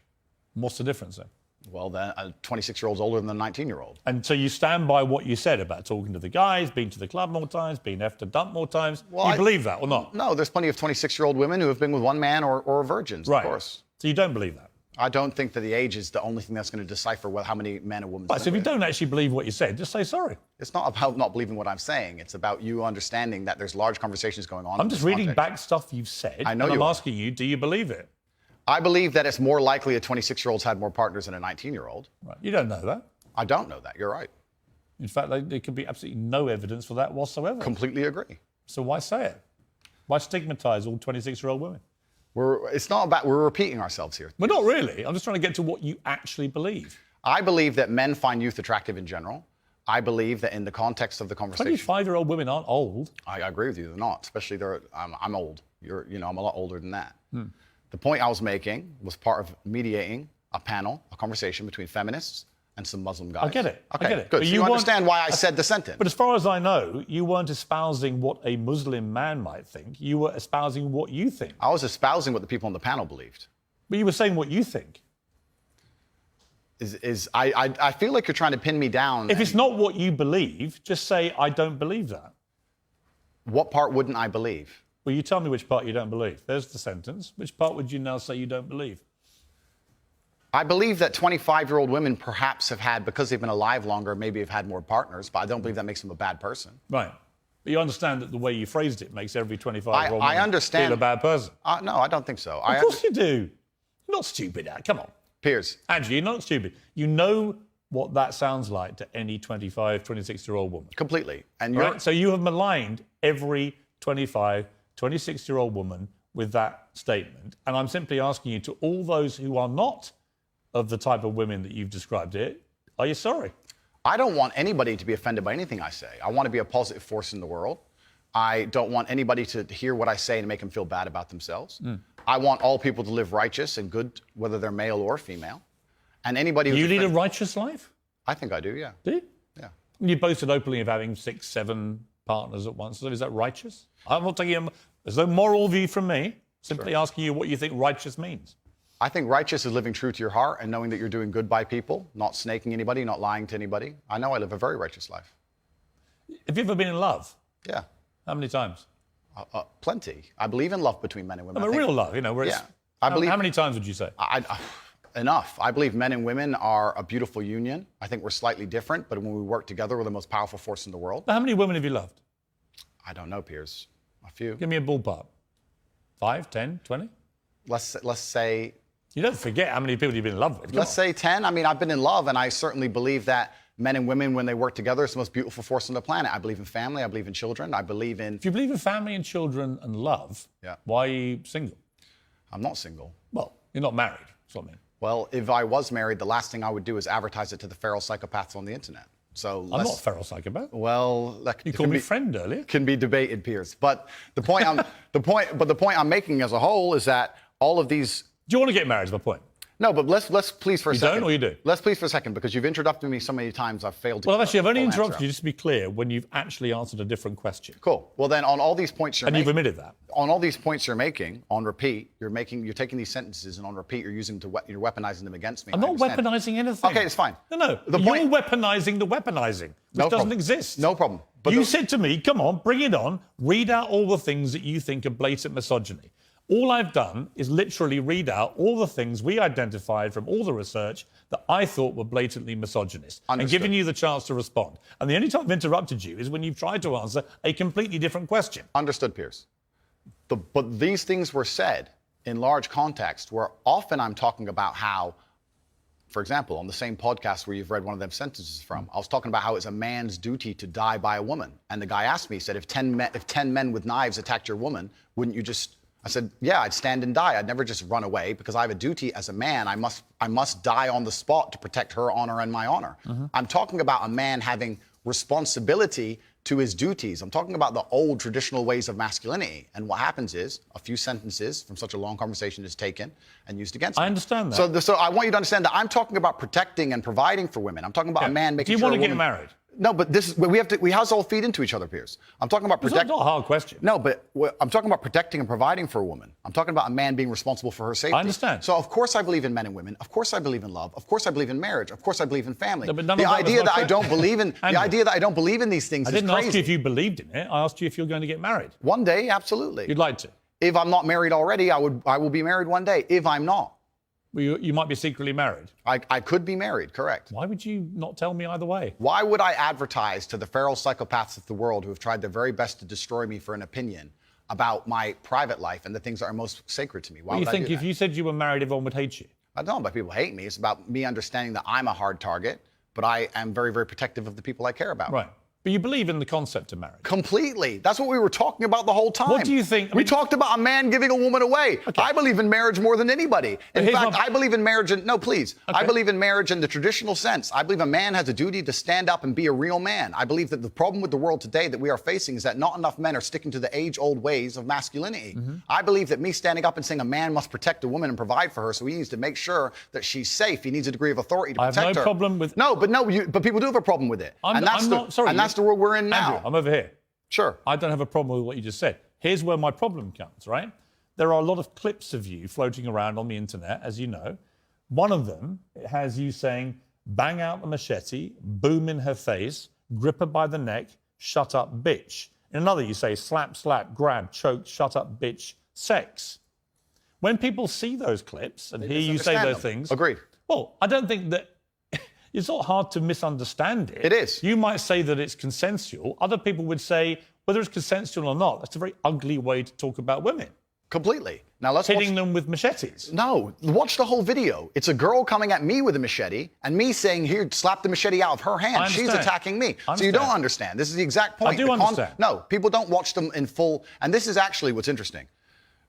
What's the difference then? Well, then a 26-year-old's older than a 19-year-old. And so you stand by what you said about talking to the guys, being to the club more times, being effed and dumped more times. Well, you believe that or not? No, there's plenty of 26-year-old women who have been with one man or virgins, of course. So you don't believe that? I don't think that the age is the only thing that's going to decipher how many men and women... Right, so if you don't actually believe what you said, just say sorry. It's not about not believing what I'm saying. It's about you understanding that there's large conversations going on. I'm just reading back stuff you've said. I know and I'm asking you, do you believe it? I believe that it's more likely a 26-year-old's had more partners than a 19-year-old. Right. You don't know that. I don't know that. You're right. In fact, there could be absolutely no evidence for that whatsoever. Completely agree. So why say it? Why stigmatize all 26-year-old women? It's not about, we're repeating ourselves here. Well, not really. I'm just trying to get to what you actually believe. I believe that men find youth attractive in general. I believe that in the context of the conversation, 25-year-old women aren't old. I agree with you. They're not, especially I'm old. I'm a lot older than that. The point I was making was part of mediating a panel, a conversation between feminists and some Muslim guys. I get it. Okay, I get it. good. But So you you understand want- why I said the sentence. But as far as I know, you weren't espousing what a Muslim man might think. You were espousing what you think. I was espousing what the people on the panel believed. But you were saying what you think. I feel like you're trying to pin me down. If it's not what you believe, just say, I don't believe that. What part wouldn't I believe? Well, you tell me which part you don't believe. There's the sentence. Which part would you now say you don't believe? I believe that 25-year-old women perhaps have had, because they've been alive longer, maybe have had more partners, but I don't believe that makes them a bad person. Right. But you understand that the way you phrased it makes every 25-year-old I woman understand. feel a bad person. No, I don't think so. Of course you do. You're not stupid, Ad. Come on. Piers. Andrew, you're not stupid. You know what that sounds like to any 25, 26-year-old woman. Completely. And you're Right? So you have maligned every 25, 26-year-old woman with that statement. And I'm simply asking you, to all those who are not of the type of women that you've described here, are you sorry? I don't want anybody to be offended by anything I say. I want to be a positive force in the world. I don't want anybody to hear what I say and make them feel bad about themselves. I want all people to live righteous and good, whether they're male or female. And anybody who's You lead a righteous life? I think I do, yeah. Do you? Yeah. You boasted openly of having 6, 7 partners at once. So is that righteous? I'm not taking there's no moral view from me. Simply asking you what you think righteous means. I think righteous is living true to your heart and knowing that you're doing good by people, not snaking anybody, not lying to anybody. I know I live a very righteous life. Have you ever been in love? Yeah. How many times? Plenty. I believe in love between men and women. I mean, real love, you know, where it's... Yeah. I believe... How many times would you say? Enough. I believe men and women are a beautiful union. I think we're slightly different, but when we work together, we're the most powerful force in the world. How many women have you loved? I don't know, Piers. A few. Give me a ballpark. 5, 10, 20? Let's say... You don't forget how many people you've been in love with. Let's say 10. I mean, I've been in love, and I certainly believe that men and women, when they work together, it's the most beautiful force on the planet. I believe in family. I believe in children. I believe in... If you believe in family and children and love, why are you single? I'm not single. Well, you're not married. That's what I mean. Well, if I was married, the last thing I would do is advertise it to the feral psychopaths on the internet. So I'm not a feral psychopath. Well, You called me friend earlier. Can be debated, Piers. But the point I'm making as a whole is that all of these... Do you want to get married is my point. No, but let's please for a second. You don't or you do? Let's please for a second, because you've interrupted me so many times I've failed to... Well, I've only interrupted you, just to be clear, when you've actually answered a different question. Cool. Well, then on all these points you're making... And you've admitted that. On all these points you're making, on repeat, you're taking these sentences and on repeat you're using you're weaponizing them against me. I'm not weaponizing anything. Okay, it's fine. No. You're weaponizing the weaponizing, which doesn't exist. No problem. But you said to me, come on, bring it on, read out all the things that you think are blatant misogyny. All I've done is literally read out all the things we identified from all the research that I thought were blatantly misogynist. Understood. And giving you the chance to respond. And the only time I've interrupted you is when you've tried to answer a completely different question. Understood, Piers. But these things were said in large context where often I'm talking about how, for example, on the same podcast where you've read one of them sentences from, I was talking about how it's a man's duty to die by a woman. And the guy asked me, he said, if 10 men with knives attacked your woman, wouldn't you just... I said, yeah, I'd stand and die. I'd never just run away, because I have a duty as a man. I must die on the spot to protect her honor and my honor. I'm talking about a man having responsibility to his duties. I'm talking about the old traditional ways of masculinity. And what happens is a few sentences from such a long conversation is taken and used against me. I understand that. So I want you to understand that I'm talking about protecting and providing for women. I'm talking about a man making sure... Do you want to get married? No, but we have to all feed into each other, Piers. I'm talking about protecting. It's not a hard question. No, but I'm talking about protecting and providing for a woman. I'm talking about a man being responsible for her safety. I understand. So of course I believe in men and women. Of course I believe in love. Of course I believe in marriage. Of course I believe in family. No, but none the of that idea was my that I don't believe in the idea that I don't believe in these things is crazy. I didn't ask you if you believed in it. I asked you if you're going to get married. One day, absolutely. You'd like to. If I'm not married already, I will be married one day. If I'm not. Well, you might be secretly married. I could be married, correct. Why would you not tell me either way? Why would I advertise to the feral psychopaths of the world who have tried their very best to destroy me for an opinion about my private life and the things that are most sacred to me? Why Well, would you I think do if that? you said you were married, everyone would hate you? I don't know about people hate me. It's about me understanding that I'm a hard target, but I am very, very protective of the people I care about. Right. But you believe in the concept of marriage. Completely. That's what we were talking about the whole time. What do you think? We talked about a man giving a woman away. Okay. I believe in marriage more than anybody. In fact, I believe in marriage no, please. Okay. I believe in marriage in the traditional sense. I believe a man has a duty to stand up and be a real man. I believe that the problem with the world today that we are facing is that not enough men are sticking to the age-old ways of masculinity. Mm-hmm. I believe that me standing up and saying a man must protect a woman and provide for her, so he needs to make sure that she's safe. He needs a degree of authority to protect her. I have no problem with... But people do have a problem with it. That's the world we're in now. Andrew, I'm over here. Sure. I don't have a problem with what you just said. Here's where my problem comes, right? There are a lot of clips of you floating around on the internet, as you know. One of them has you saying, bang out the machete, boom in her face, grip her by the neck, shut up, bitch. In another, you say, slap, slap, grab, choke, shut up, bitch, sex. When people see those clips and hear you say those things... Agreed. Well, I don't think that... It's not hard to misunderstand it. It is. You might say that it's consensual. Other people would say, whether it's consensual or not, that's a very ugly way to talk about women. Completely. Now let's hitting them with machetes. No, watch the whole video. It's a girl coming at me with a machete and me saying, here, slap the machete out of her hand. She's attacking me. So you don't understand. This is the exact point. I do understand. No, people don't watch them in full. And this is actually what's interesting.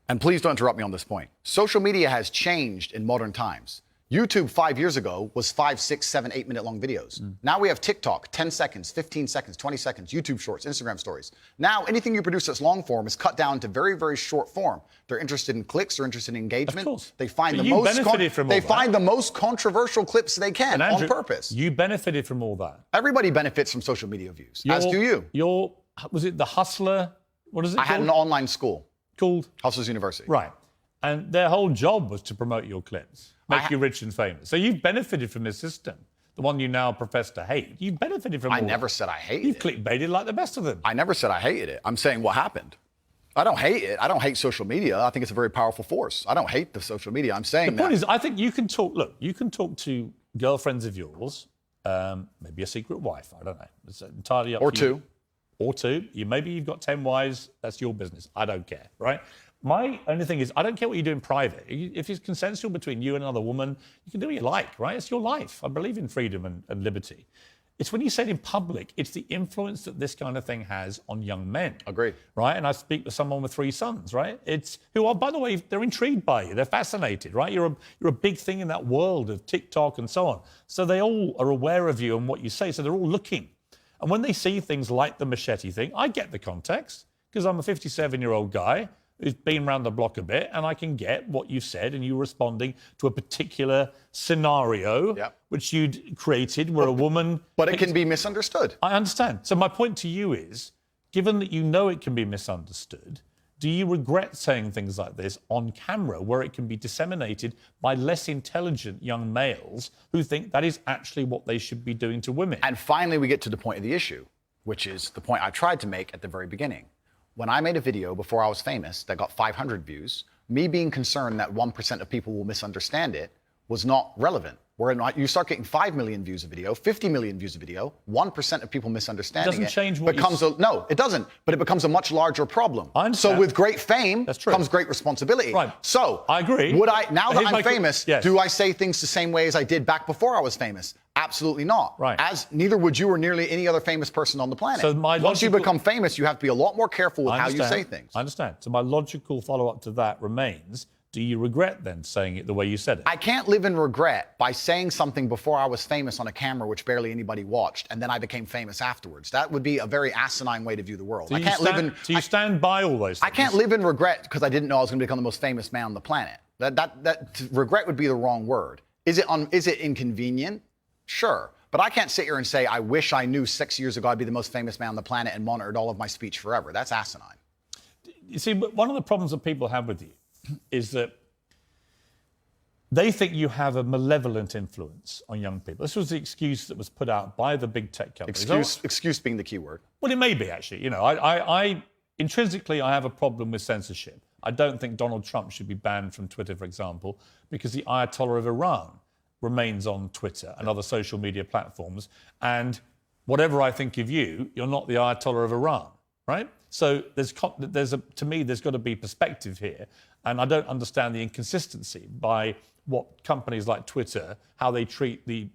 And please don't interrupt me on this point. Social media has changed in modern times. YouTube 5 years ago was 5, 6, 7, 8 minute long videos. Now we have TikTok, 10 seconds, 15 seconds, 20 seconds, YouTube shorts, Instagram stories. Now anything you produce that's long form is cut down to very, very short form. They're interested in clicks, they're interested in engagement. Of course. They find But the you most benefited from all they that. find the most controversial clips they can Andrew, on purpose. You benefited from all that. Everybody benefits from social media views, as do you. Was it the Hustler? What is it I had an online school called Hustlers University. Right. And their whole job was to promote your clips, make you rich and famous. So you've benefited from this system, the one you now profess to hate. You've benefited from all I never that. said I hated You've it. clickbaited like the best of them. I never said I hated it. I'm saying what happened. I don't hate it. I don't hate social media. I think it's a very powerful force. I don't hate the social media. I'm saying The point is, I think you can talk, look, you can talk to girlfriends of yours, maybe a secret wife, I don't know. It's entirely up Or to you. two. Or two. Maybe you've got 10 wives, that's your business. I don't care, right? My only thing is, I don't care what you do in private. If it's consensual between you and another woman, you can do what you like, right? It's your life. I believe in freedom and liberty. It's when you say it in public, it's the influence that this kind of thing has on young men. Agreed. Right? And I speak to someone with 3 sons, right? Who are, by the way, they're intrigued by you. They're fascinated, right? You're a big thing in that world of TikTok and so on. So they all are aware of you and what you say. So they're all looking. And when they see things like the machete thing, I get the context because I'm a 57-year-old guy who's been around the block a bit, and I can get what you've said, and you responding to a particular scenario which you'd created where a woman... But it can be misunderstood. I understand. So my point to you is, given that you know it can be misunderstood, do you regret saying things like this on camera where it can be disseminated by less intelligent young males who think that is actually what they should be doing to women? And finally, we get to the point of the issue, which is the point I tried to make at the very beginning. When I made a video before I was famous that got 500 views, me being concerned that 1% of people will misunderstand it was not relevant. Where you start getting 5 million views a video, 50 million views a video, 1% of people misunderstanding it. Doesn't change what No, it doesn't. But it becomes a much larger problem. I understand. So with great fame That's true. comes great responsibility. Right. So I agree. Now that I'm famous, yes. do I say things the same way as I did back before I was famous? Absolutely not. Right. As neither would you or nearly any other famous person on the planet. So Once you become famous, you have to be a lot more careful with how you say things. I understand. So my logical follow-up to that remains, do you regret then saying it the way you said it? I can't live in regret by saying something before I was famous on a camera which barely anybody watched, and then I became famous afterwards. That would be a very asinine way to view the world. Do you stand by all those things? I can't live in regret because I didn't know I was going to become the most famous man on the planet. Regret would be the wrong word. Is it inconvenient? Sure. But I can't sit here and say, I wish I knew 6 years ago I'd be the most famous man on the planet and monitored all of my speech forever. That's asinine. You see, one of the problems that people have with you is that they think you have a malevolent influence on young people. This was the excuse that was put out by the big tech companies. Excuse being the key word. Well, it may be, actually. You know, I intrinsically, I have a problem with censorship. I don't think Donald Trump should be banned from Twitter, for example, because the Ayatollah of Iran remains on Twitter and other social media platforms. And whatever I think of you, you're not the Ayatollah of Iran. right? So to me, there's got to be perspective here. And I don't understand the inconsistency by what companies like Twitter, how they treat the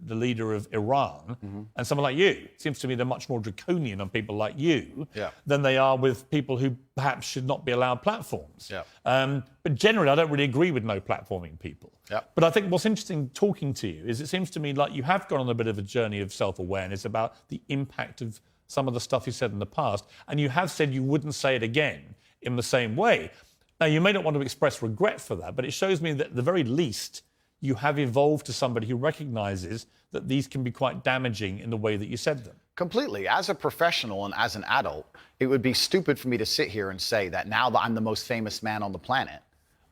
leader of Iran and someone like you. It seems to me they're much more draconian on people like you than they are with people who perhaps should not be allowed platforms. But generally, I don't really agree with no platforming people. But I think what's interesting talking to you is it seems to me like you have gone on a bit of a journey of self-awareness about the impact of some of the stuff you said in the past, and you have said you wouldn't say it again in the same way. Now, you may not want to express regret for that, but it shows me that at the very least, you have evolved to somebody who recognises that these can be quite damaging in the way that you said them. Completely. As a professional and as an adult, it would be stupid for me to sit here and say that now that I'm the most famous man on the planet,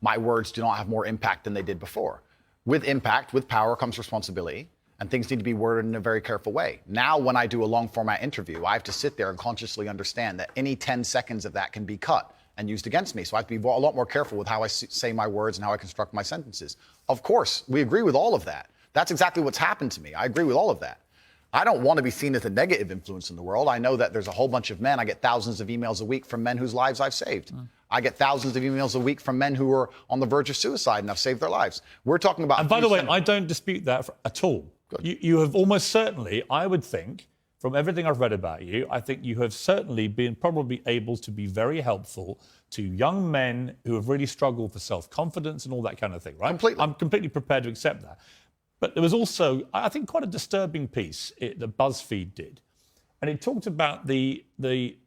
my words do not have more impact than they did before. With impact, with power comes responsibility, and things need to be worded in a very careful way. Now, when I do a long format interview, I have to sit there and consciously understand that any 10 seconds of that can be cut and used against me. So I have to be a lot more careful with how I say my words and how I construct my sentences. Of course, we agree with all of that. That's exactly what's happened to me. I agree with all of that. I don't want to be seen as a negative influence in the world. I know that there's a whole bunch of men. I get thousands of emails a week from men whose lives I've saved. I get thousands of emails a week from men who are on the verge of suicide and I've saved their lives. We're talking about... And by the way, I don't dispute that at all. You have almost certainly, I would think, from everything I've read about you, I think you have certainly been probably able to be very helpful to young men who have really struggled for self-confidence and all that kind of thing, right? Completely. I'm completely prepared to accept that. But there was also, I think, quite a disturbing piece that BuzzFeed did. And it talked about the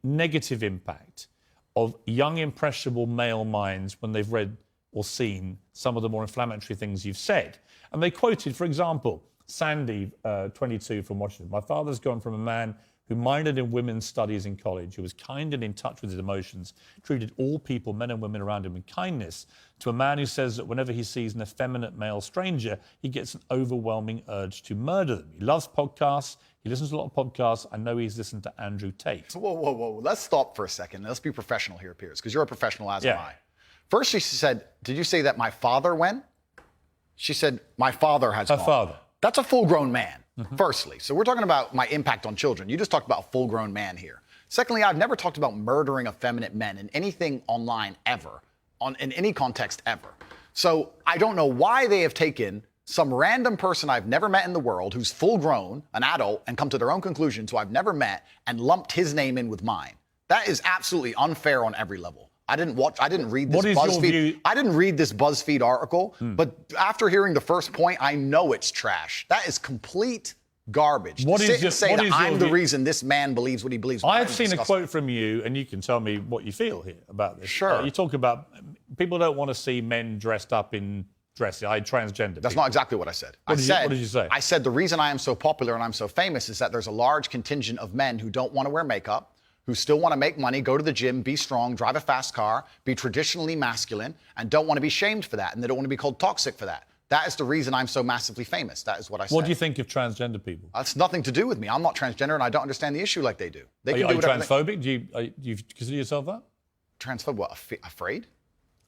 negative impact of young, impressionable male minds when they've read or seen some of the more inflammatory things you've said. And they quoted, for example, Sandy, 22, from Washington. My father's gone from a man who minored in women's studies in college, who was kind and in touch with his emotions, treated all people, men and women around him, with kindness, to a man who says that whenever he sees an effeminate male stranger, he gets an overwhelming urge to murder them. He loves podcasts. He listens to a lot of podcasts. I know he's listened to Andrew Tate. Whoa. Let's stop for a second. Let's be professional here, Piers, because you're a professional, as am I. First, she said, did you say that my father went? She said, my father has gone. Her father. That's a full-grown man, firstly. So we're talking about my impact on children. You just talked about a full-grown man here. Secondly, I've never talked about murdering effeminate men in anything online ever, in any context ever. So I don't know why they have taken some random person I've never met in the world who's full-grown, an adult, and come to their own conclusions who I've never met and lumped his name in with mine. That is absolutely unfair on every level. I didn't read this BuzzFeed. I didn't read this BuzzFeed article, but after hearing the first point, I know it's trash. That is complete garbage. What to is sit your, and say what that is I'm your the view? reason this man believes what he believes. I've seen a quote from you, and you can tell me what you feel here about this. Sure. You talk about people don't want to see men dressed up in dresses. Transgender. That's not exactly what I said. What did you say? I said the reason I am so popular and I'm so famous is that there's a large contingent of men who don't want to wear makeup, who still want to make money, go to the gym, be strong, drive a fast car, be traditionally masculine, and don't want to be shamed for that, and they don't want to be called toxic for that. That is the reason I'm so massively famous. That is what I said. What do you think of transgender people? That's nothing to do with me. I'm not transgender, and I don't understand the issue like they do. They Are you transphobic? Do you consider yourself that? Transphobic? What? Afraid?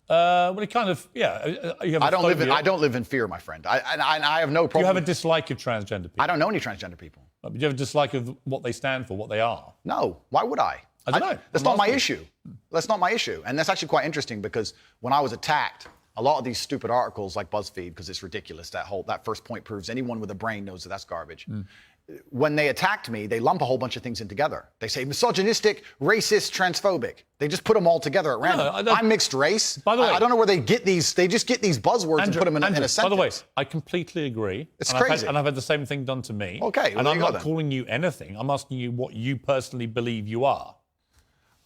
Well, it kind of, yeah. You have I don't live in fear, my friend. I have no problem. Do you have a dislike of transgender people? I don't know any transgender people. But do you have a dislike of what they stand for, what they are? No. Why would I? I don't know. That's not my issue. That's not my issue. And that's actually quite interesting because when I was attacked, a lot of these stupid articles like BuzzFeed, because it's ridiculous, that first point proves anyone with a brain knows that that's garbage. When they attacked me, they lump a whole bunch of things in together. They say misogynistic, racist, transphobic. They just put them all together at random. No, I'm mixed race. By the way, I don't know where they get these. They just get these buzzwords and put them in a sentence. By the way, I completely agree. It's crazy. And I've had the same thing done to me. Okay, well, and I'm not then. calling you anything. I'm asking you what you personally believe you are.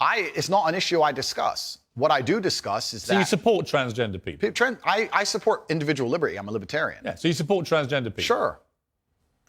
It's not an issue I discuss. What I do discuss is that... So you support transgender people? I support individual liberty. I'm a libertarian. Yeah, so you support transgender people?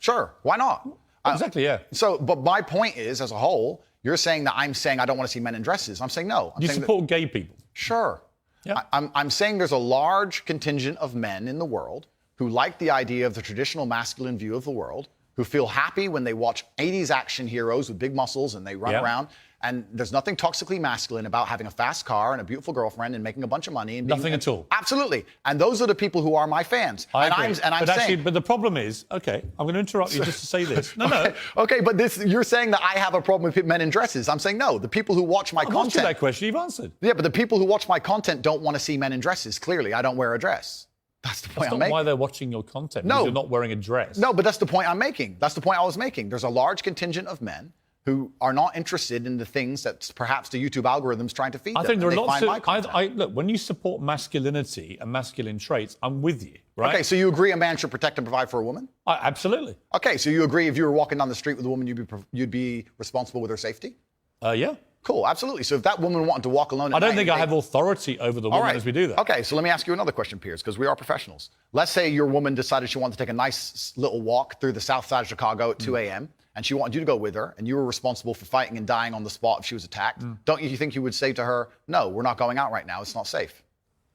Sure. Why not? Exactly, yeah. So, but my point is, as a whole, you're saying that I'm saying I don't want to see men in dresses. I'm saying no. You support gay people? Sure. Yeah. I'm saying there's a large contingent of men in the world who like the idea of the traditional masculine view of the world, who feel happy when they watch 80s action heroes with big muscles and they run around. And there's nothing toxically masculine about having a fast car and a beautiful girlfriend and making a bunch of money. And Nothing at all. Absolutely. And those are the people who are my fans. I and agree. I'm but saying, but the problem is, okay, I'm going to interrupt you just to say this. No. Okay, but you're saying that I have a problem with men in dresses. I'm saying no. The people who watch my I've asked you content. that question. You've answered. Yeah, but the people who watch my content don't want to see men in dresses. Clearly, I don't wear a dress. That's the point That's I'm not making. why they're watching your content. No. Because you're not wearing a dress. No, but that's the point I'm making. That's the point I was making. There's a large contingent of men who are not interested in the things that perhaps the YouTube algorithm's trying to feed them. I think there are lots of... look, when you support masculinity and masculine traits, I'm with you, right? Okay, so you agree a man should protect and provide for a woman? Absolutely. Okay, so you agree if you were walking down the street with a woman, you'd be responsible with her safety? Yeah. Cool, absolutely. So if that woman wanted to walk alone at I don't night think I have authority over the woman as we do that. Okay, so let me ask you another question, Piers, because we are professionals. Let's say your woman decided she wanted to take a nice little walk through the south side of Chicago at 2 a.m., and she wanted you to go with her, and you were responsible for fighting and dying on the spot if she was attacked. Don't you think you would say to her, no, we're not going out right now, it's not safe?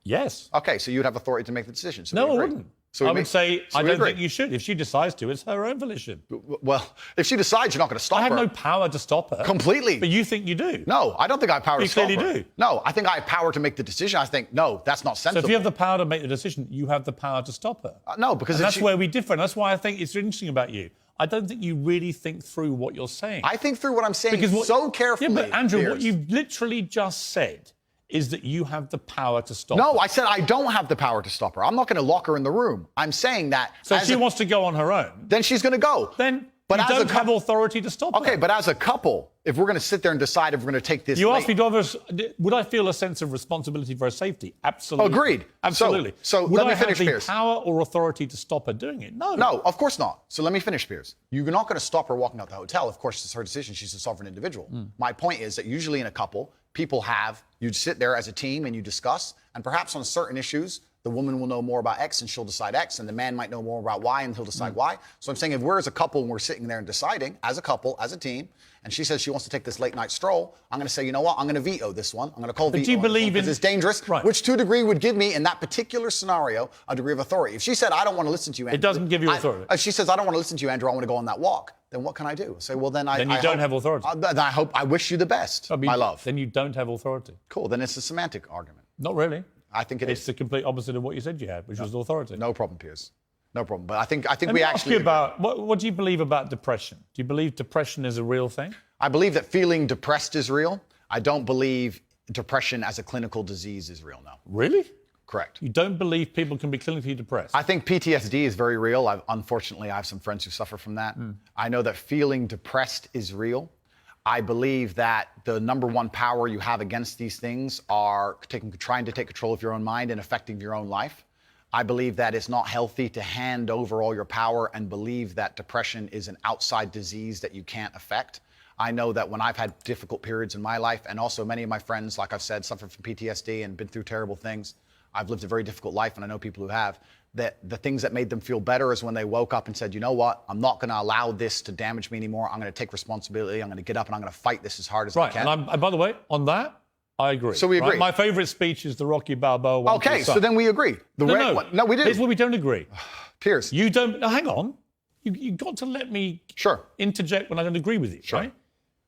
Yes. Okay, so you'd have authority to make the decision. So No, we I agree. wouldn't. So I we would say, I we don't agree. think you should. If she decides to, it's her own volition. Well, if she decides, you're not going to stop I her. have no power to stop her. Completely. But you think you do. No, I don't think I have power You to stop her. clearly do. No, I think I have power to make the decision. I think, no, that's not So sensible. if you have the power to make the decision, you have the power to stop her. No, because And if that's she- where we differ. And that's why I think it's interesting about you. I don't think you really think through what you're saying. I think through what I'm saying Because so carefully. Yeah, but Andrew, what Piers. you've literally just said is that you have the power to stop No, her. I said I don't have the power to stop her. I'm not going to lock her in the room. I'm saying that. So if as she a- wants to go on her own, then she's going to go. then But you as a don't have authority to stop her. Okay, but as a couple, if we're going to sit there and decide if we're going to take this. You asked me, would I feel a sense of responsibility for her safety? Absolutely. Agreed. Absolutely. So would let me I finish, have the Piers. power or authority to stop her doing it? No. No, of course not. So let me finish, Piers. You're not going to stop her walking out the hotel. Of course, it's her decision. She's a sovereign individual. My point is that usually in a couple, you'd sit there as a team and you discuss, and perhaps on certain issues, the woman will know more about X and she'll decide X, and the man might know more about Y and he'll decide Y. So I'm saying if we're as a couple and we're sitting there and deciding, as a couple, as a team, and she says she wants to take this late night stroll, I'm going to say, you know what, I'm going to veto this one. I'm going to call veto. do you believe because in- it's dangerous, Right. which to a degree would give me, in that particular scenario, a degree of authority. If she said, I don't want to listen to you, Andrew. It doesn't give you authority. If she says, I don't want to listen to you, Andrew, I want to go on that walk, then what can I do? Say, well, then Then you don't have authority. Then I wish you the best, my love. Then you don't have authority. Cool, then it's a semantic argument. Not really. I think It's the complete opposite of what you said you had, which was authority. No problem, Piers. No problem. But I think Let we me ask actually. you about, what do you believe about depression? Do you believe depression is a real thing? I believe that feeling depressed is real. I don't believe depression as a clinical disease is real, no. Really? Correct. You don't believe people can be clinically depressed? I think PTSD is very real. Unfortunately, I have some friends who suffer from that. I know that feeling depressed is real. I believe that the number one power you have against these things are trying to take control of your own mind and affecting your own life. I believe that it's not healthy to hand over all your power and believe that depression is an outside disease that you can't affect. I know that when I've had difficult periods in my life, and also many of my friends, like I've said, suffer from PTSD and been through terrible things. I've lived a very difficult life, and I know people who have, that the things that made them feel better is when they woke up and said, you know what, I'm not going to allow this to damage me anymore. I'm going to take responsibility. I'm going to get up and I'm going to fight this as hard as I can. Right, and by the way, on that, I agree. So we agree. Right? My favourite speech is the Rocky Balboa one. Okay, so then we agree. No, we do. Here's where we don't agree. Piers. You don't, no, hang on. You got to let me interject when I don't agree with you, right?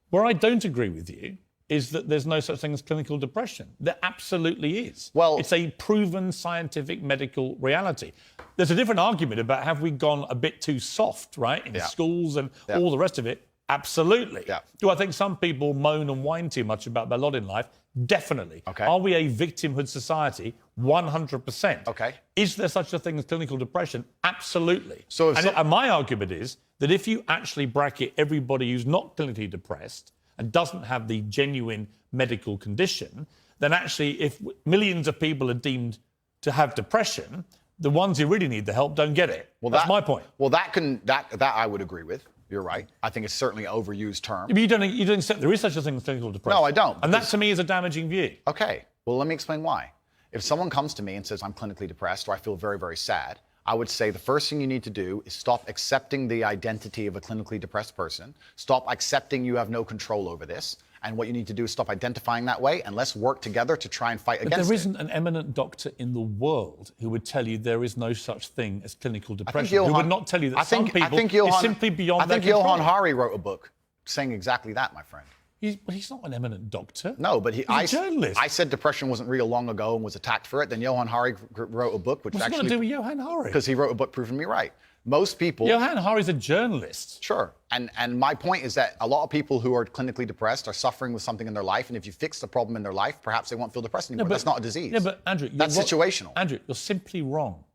Where I don't agree with you is that there's no such thing as clinical depression. There absolutely is. Well, it's a proven scientific medical reality. There's a different argument about have we gone a bit too soft, right, in schools and all the rest of it. Absolutely. Do I think some people moan and whine too much about their lot in life? Definitely. Okay. Are we a victimhood society? 100%. Okay. Is there such a thing as clinical depression? Absolutely. So and my argument is that if you actually bracket everybody who's not clinically depressed and doesn't have the genuine medical condition, then actually if millions of people are deemed to have depression, the ones who really need the help don't get it. Well, that's my point. Well, that I would agree with. You're right. I think it's certainly an overused term. But you don't accept there is such a thing as clinical depression. No, I don't. And that to me is a damaging view. Okay. Well, let me explain why. If someone comes to me and says, I'm clinically depressed or I feel very, very sad, I would say the first thing you need to do is stop accepting the identity of a clinically depressed person. Stop accepting you have no control over this. And what you need to do is stop identifying that way, and let's work together to try and fight against it. But there isn't an eminent doctor in the world who would tell you there is no such thing as clinical depression. Who would not tell you that some people is simply beyond their control. Johann Hari wrote a book saying exactly that, my friend. He's not an eminent doctor. No, but he's a journalist. I said depression wasn't real long ago and was attacked for it. Then Johann Hari wrote a book, which What's actually... it got to do with Johann Hari? Because he wrote a book proving me right. Most people... Johann Hari's a journalist. Sure. And my point is that a lot of people who are clinically depressed are suffering with something in their life, and if you fix the problem in their life, perhaps they won't feel depressed anymore. That's not a disease. Yeah, but Andrew... That's situational. Andrew, you're simply wrong.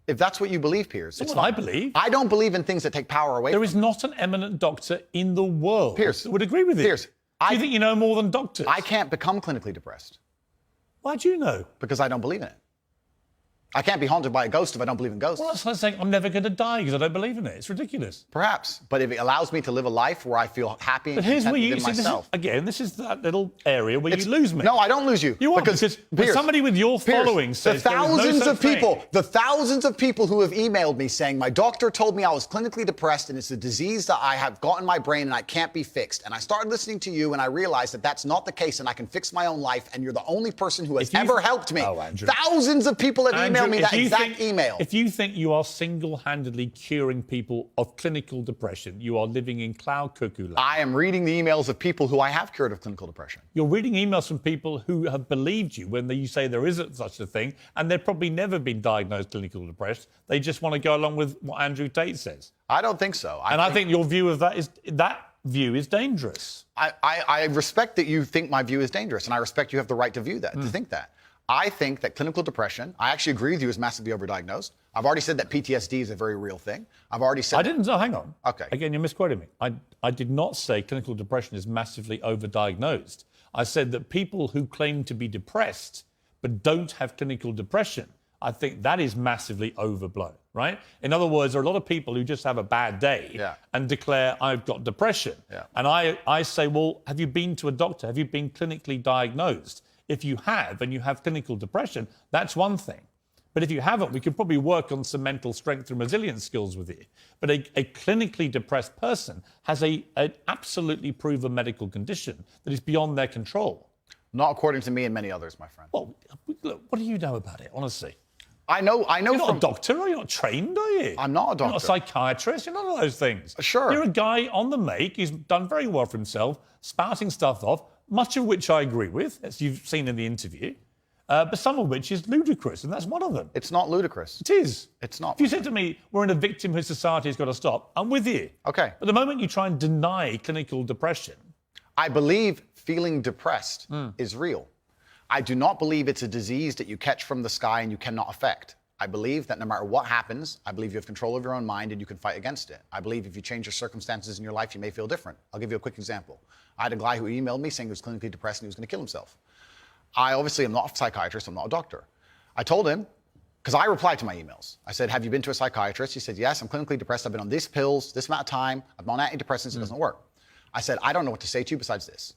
If that's what you believe, Piers, it's what I believe. I don't believe in things that take power away from There is not an eminent doctor in the world Piers, that would agree with you. Piers, do you think you know more than doctors? I can't become clinically depressed. Why do you know? Because I don't believe in it. I can't be haunted by a ghost if I don't believe in ghosts. Well, that's like saying I'm never going to die because I don't believe in it. It's ridiculous. Perhaps, but if it allows me to live a life where I feel happy and but here's content where you within myself. This is that little area where you lose me. No, I don't lose you. You are because Piers, somebody with your following says the thousands of people who have emailed me saying my doctor told me I was clinically depressed and it's a disease that I have got in my brain and I can't be fixed. And I started listening to you and I realized that that's not the case and I can fix my own life and you're the only person who has ever helped me. Oh, Andrew. Thousands of people have emailed me that exact email. If you think you are single-handedly curing people of clinical depression, you are living in cloud cuckoo land. I am reading the emails of people who I have cured of clinical depression. You're reading emails from people who have believed you when you say there isn't such a thing, and they've probably never been diagnosed clinically depressed. They just want to go along with what Andrew Tate says. I don't think so. I think your view of that view is dangerous. I respect that you think my view is dangerous, and I respect you have the right to view that, to think that. I think that clinical depression, I actually agree with you, is massively overdiagnosed. I've already said that PTSD is a very real thing. I've already said... hang on. Okay. Again, you're misquoting me. I did not say clinical depression is massively overdiagnosed. I said that people who claim to be depressed but don't have clinical depression, I think that is massively overblown, right? In other words, there are a lot of people who just have a bad day and declare, I've got depression. Yeah. And I say, well, have you been to a doctor? Have you been clinically diagnosed? If you have, and you have clinical depression, that's one thing. But if you haven't, we could probably work on some mental strength and resilience skills with you. But a clinically depressed person has an absolutely proven medical condition that is beyond their control. Not according to me and many others, my friend. Well, look, what do you know about it, honestly? I know. You're not a doctor, are you? Not trained, are you? I'm not a doctor. You're not a psychiatrist. You're none of those things. Sure. You're a guy on the make. He's done very well for himself, spouting stuff off, much of which I agree with, as you've seen in the interview, but some of which is ludicrous, and that's one of them. It's not ludicrous. It is. It's not. If you said to me, we're in a victimhood society, it's got to stop, I'm with you. Okay. But the moment you try and deny clinical depression... I believe feeling depressed is real. I do not believe it's a disease that you catch from the sky and you cannot affect. I believe that no matter what happens, I believe you have control of your own mind and you can fight against it. I believe if you change your circumstances in your life, you may feel different. I'll give you a quick example. I had a guy who emailed me saying he was clinically depressed and he was going to kill himself. I obviously am not a psychiatrist, I'm not a doctor. I told him, because I replied to my emails. I said, have you been to a psychiatrist? He said, yes, I'm clinically depressed. I've been on these pills, this amount of time. I'm on antidepressants, it doesn't work. I said, I don't know what to say to you besides this.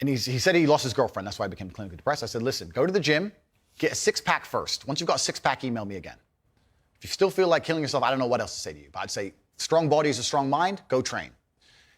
And he said he lost his girlfriend, that's why he became clinically depressed. I said, listen, go to the gym, get a six-pack first. Once you've got a six-pack, email me again. If you still feel like killing yourself, I don't know what else to say to you. But I'd say, strong body is a strong mind, go train.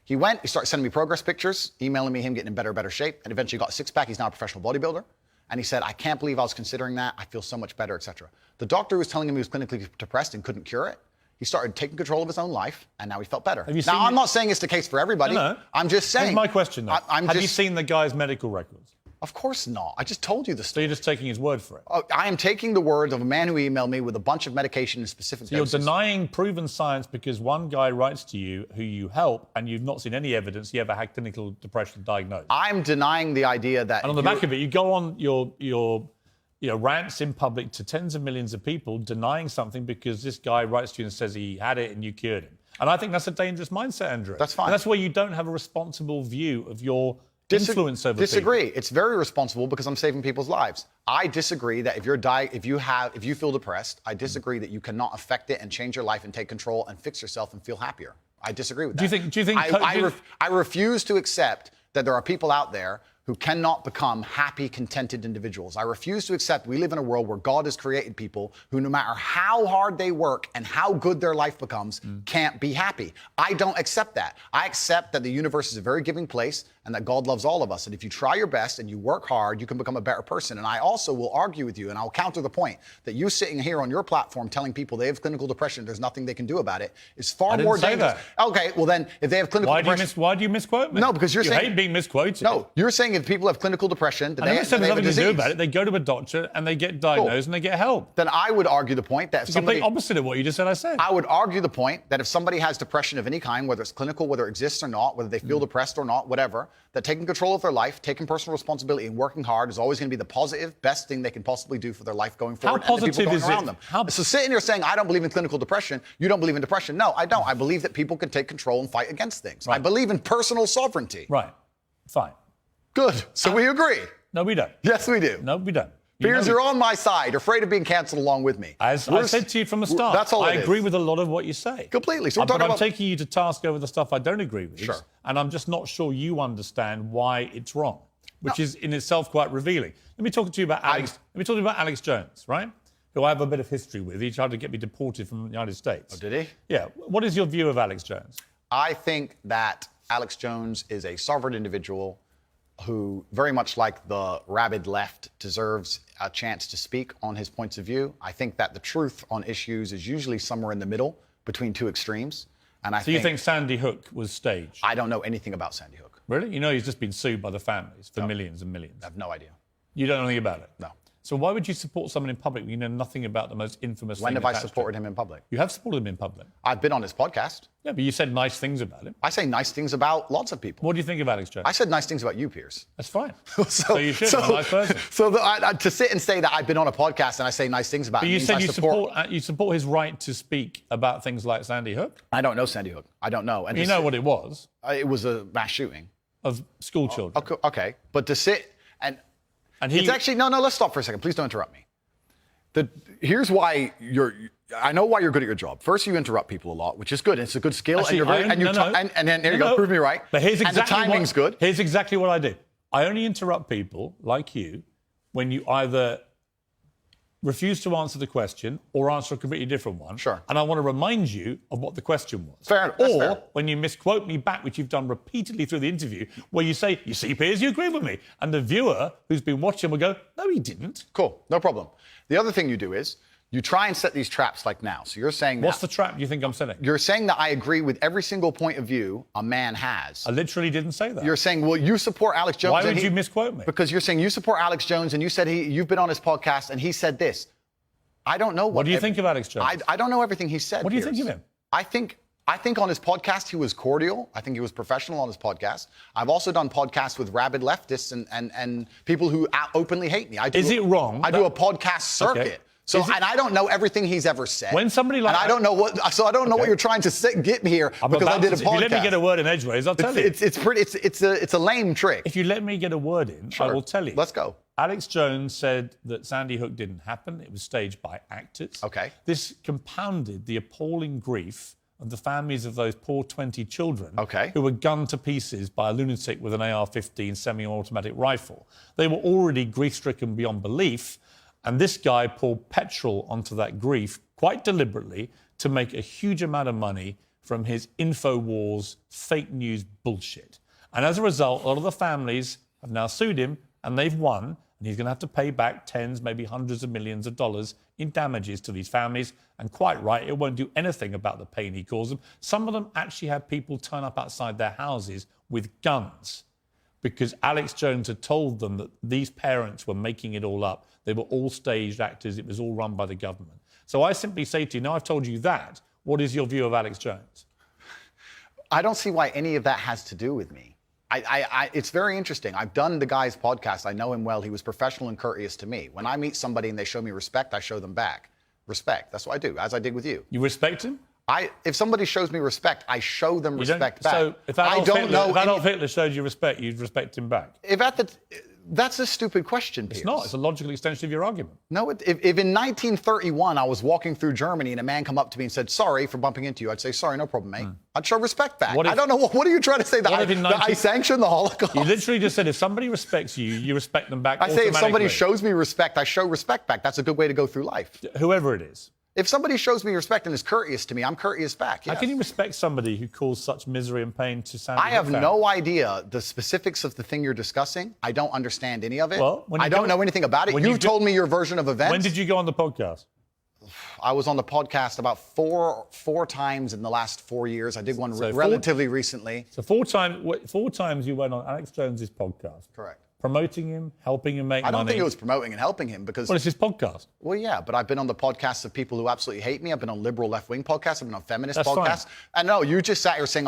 He went, he started sending me progress pictures, emailing me him getting in better shape, and eventually got a six-pack. He's now a professional bodybuilder. And he said, I can't believe I was considering that. I feel so much better, etc. The doctor was telling him he was clinically depressed and couldn't cure it. He started taking control of his own life, and now he felt better. Now, I'm not saying it's the case for everybody. No. I'm just saying. Here's my question, though. Have you seen the guy's medical records? Of course not. I just told you the So story. you're just taking his word for it? Oh, I am taking the word of a man who emailed me with a bunch of medication and specific doses. You're denying proven science because one guy writes to you who you help and you've not seen any evidence he ever had clinical depression diagnosed. I'm denying the idea that... And on the back of it, you go on your rants in public to tens of millions of people denying something because this guy writes to you and says he had it and you cured him. And I think that's a dangerous mindset, Andrew. That's fine. And that's where you don't have a responsible view of your influence over Disagree. people. It's very responsible because I'm saving people's lives. I disagree that if you feel depressed, I disagree that you cannot affect it and change your life and take control and fix yourself and feel happier. I disagree with that. Do you think I refuse to accept that there are people out there who cannot become happy, contented individuals. I refuse to accept we live in a world where God has created people who, no matter how hard they work and how good their life becomes, can't be happy. I don't accept that. I accept that the universe is a very giving place and that God loves all of us. And if you try your best and you work hard, you can become a better person. And I also will argue with you, and I'll counter the point, that you sitting here on your platform telling people they have clinical depression, there's nothing they can do about it, is far more dangerous. That. Okay, well then, if they have clinical depression... Why do you misquote me? No, because you're saying... You hate being misquoted. No, you're saying if people have clinical depression, then I never said they have a nothing to disease. do about it. They go to a doctor and they get diagnosed and they get help. Then I would argue the point that if It's the somebody... complete opposite of what you just said I said. I would argue the point that if somebody has depression of any kind, whether it's clinical, whether it exists or not, whether they feel depressed or not, whatever, that taking control of their life, taking personal responsibility and working hard is always going to be the positive, best thing they can possibly do for their life going forward. How positive and the people is going around it? them. So sitting here saying, I don't believe in clinical depression, you don't believe in depression. No, I don't. I believe that people can take control and fight against things. Right. I believe in personal sovereignty. Right. Fine. Good. So we agree. No, we don't. Yes, we do. No, we don't. Piers, you're on my side. You're afraid of being cancelled along with me. As I said to you from the start, That's all I it is. agree with a lot of what you say. Completely. So we're But talking I'm about... taking you to task over the stuff I don't agree with. Sure. And I'm just not sure you understand why it's wrong, which is in itself quite revealing. Let me talk to you about Alex. Let me talk to you about Alex Jones, right? Who I have a bit of history with. He tried to get me deported from the United States. Oh, did he? Yeah. What is your view of Alex Jones? I think that Alex Jones is a sovereign individual who, very much like the rabid left, deserves a chance to speak on his points of view. I think that the truth on issues is usually somewhere in the middle between two extremes. And So you think Sandy Hook was staged? I don't know anything about Sandy Hook. Really? You know he's just been sued by the families for millions and millions. I have no idea. You don't know anything about it? No. So why would you support someone in public when you know nothing about the most infamous When thing have I attached to supported it? him in public? You have supported him in public. I've been on his podcast. Yeah, but you said nice things about him. I say nice things about lots of people. What do you think of Alex Jones? I said nice things about you, Piers. That's fine. So you should. You're a nice person. So to sit and say that I've been on a podcast and I say nice things about But him you means said I you support his right to speak about things like Sandy Hook. I don't know Sandy Hook. I don't know. And You know what it was it was a mass shooting. of school children. Okay, but to sit and he, it's actually no. Let's stop for a second. Please don't interrupt me. Here's why I know why you're good at your job. First, you interrupt people a lot, which is good. It's a good skill, Actually, and then there you go. Prove me right. But here's exactly and the timing's good. Here's exactly what I do. I only interrupt people like you when you either refuse to answer the question or answer a completely different one. Sure. And I want to remind you of what the question was. Fair enough. That's Or fair. when you misquote me back, which you've done repeatedly through the interview, where you say, you see, Piers, you agree with me. And the viewer who's been watching will go, no, he didn't. Cool, no problem. The other thing you do is you try and set these traps like now. So you're saying What's the trap you think I'm setting? You're saying that I agree with every single point of view a man has. I literally didn't say that. You're saying, well, you support Alex Jones. Why would you misquote me? Because you're saying you support Alex Jones and you said you've been on his podcast and he said this. I don't know What do you think of Alex Jones? I don't know everything he said. What do you Piers. think of him? I think on his podcast he was cordial. I think he was professional on his podcast. I've also done podcasts with rabid leftists and people who openly hate me. Is it wrong? I do a podcast circuit. Okay. So and I don't know everything he's ever said. When somebody like and I don't know what you're trying to get me here because I did a podcast. If you let me get a word in edgeways, I'll tell you. It's a lame trick. If you let me get a word in, I will tell you. Let's go. Alex Jones said that Sandy Hook didn't happen. It was staged by actors. Okay. This compounded the appalling grief of the families of those poor 20 children who were gunned to pieces by a lunatic with an AR-15 semi-automatic rifle. They were already grief-stricken beyond belief, and this guy poured petrol onto that grief quite deliberately to make a huge amount of money from his InfoWars fake news bullshit. And as a result, a lot of the families have now sued him, and they've won, and he's going to have to pay back tens, maybe hundreds of millions of dollars in damages to these families. And quite right, it won't do anything about the pain he caused them. Some of them actually had people turn up outside their houses with guns because Alex Jones had told them that these parents were making it all up. They were all staged actors. It was all run by the government. So I simply say to you, now I've told you that, what is your view of Alex Jones? I don't see why any of that has to do with me. It's very interesting. I've done the guy's podcast. I know him well. He was professional and courteous to me. When I meet somebody and they show me respect, I show them back. Respect. That's what I do, as I did with you. You respect him? If somebody shows me respect, I show them respect back. So if Adolf Hitler showed you respect, you'd respect him back? That's a stupid question, Piers. It's not. It's a logical extension of your argument. No, if in 1931 I was walking through Germany and a man come up to me and said, sorry for bumping into you, I'd say, sorry, no problem, mate. I'd show respect back. What if- I don't know, what are you trying to say? That I sanction the Holocaust? You literally just said if somebody respects you, you respect them back I say if somebody automatically. shows me respect, I show respect back. That's a good way to go through life. Whoever it is. If somebody shows me respect and is courteous to me, I'm courteous back. How Yes. can you respect somebody who caused such misery and pain to Sandy I have Hook no idea the specifics of the thing you're discussing. I don't understand any of it. Well, when you I don't go- know anything about it. when you You've go- told me your version of events. When did you go on the podcast? I was on the podcast about four times in the last 4 years. I did one So relatively recently. So four times you went on Alex Jones's podcast. Correct. Promoting him, helping him make money. I don't think it was promoting and helping him because, Well, it's his podcast. well, yeah, but I've been on the podcasts of people who absolutely hate me. I've been on liberal left-wing podcasts. I've been on feminist That's podcasts. fine. And no, you just sat here saying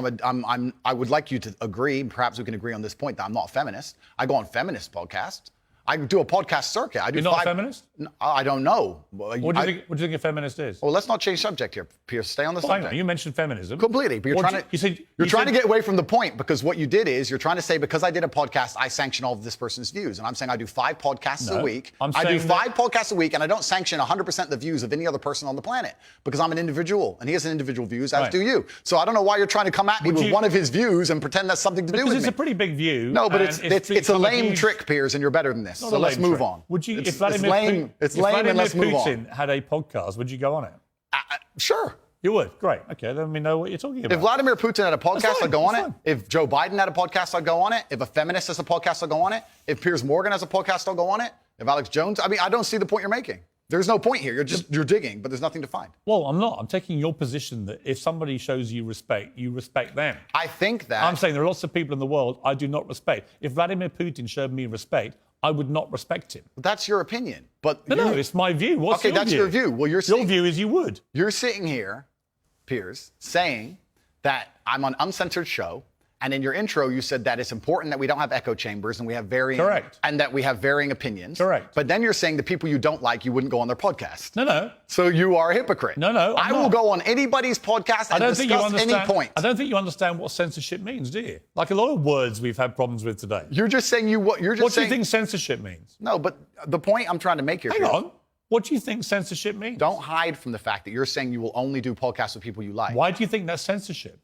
I would like you to agree, perhaps we can agree on this point, that I'm not a feminist. I go on feminist podcasts. I do a podcast circuit. I do You're not a feminist? No, I don't know. What do you think a feminist is? Well, let's not change subject here, Piers. Stay on the Well, hang subject. on, you mentioned feminism. Completely, but you're What trying you said- you're you trying said- to get away from the point, because what you did is you're trying to say, because I did a podcast, I sanction all of this person's views. And I'm saying I do 5 podcasts No, a week. I'm I do saying 5 podcasts a week, and I don't sanction 100% the views of any other person on the planet, because I'm an individual, and he has an individual views, as Right. do you. So I don't know why you're trying to come at me Would with you- one of his views and pretend that's something to do Because with it's me. a pretty big view. No, but and it's a become lame huge- trick, Piers, and you're better than this. Not So a let's lame move trick. on. Would you, It's if Vladimir lame. It's lame, and let's move on. Putin had a podcast, would you go on it? Sure. You would? Great. Okay, then we know what you're talking about. If Vladimir Putin had a podcast, fine, I'd go on that's it. fine. If Joe Biden had a podcast, I'd go on it. If a feminist has a podcast, I'll go on it. If Piers Morgan has a podcast, I'll go on it. If Alex Jones, I don't see the point you're making. There's no point here. You're digging, but there's nothing to find. Well, I'm not. I'm taking your position that if somebody shows you respect them. I think that I'm saying there are lots of people in the world I do not respect. If Vladimir Putin showed me respect, I would not respect him. that's your opinion. But No, it's my view. What's okay, your that's view? your view. Well, Your view is you would. You're sitting here, Piers, saying that I'm on uncensored show, and in your intro you said that it's important that we don't have echo chambers and we have varying Correct. and that we have varying opinions. Correct. But then you're saying the people you don't like, you wouldn't go on their podcast. No. So you are a hypocrite. No, I I'm will not. go on anybody's podcast I and don't think you discuss understand. any point. I don't think you understand what censorship means, do you? Like a lot of words we've had problems with today. You're just saying you're just What do saying. you think censorship means? No, but the point I'm trying to make here. Hang Piers, on. What do you think censorship means? Don't hide from the fact that you're saying you will only do podcasts with people you like. Why do you think that's censorship?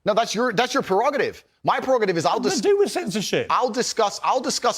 No, that's your prerogative. My prerogative is What does it do with censorship? I'll discuss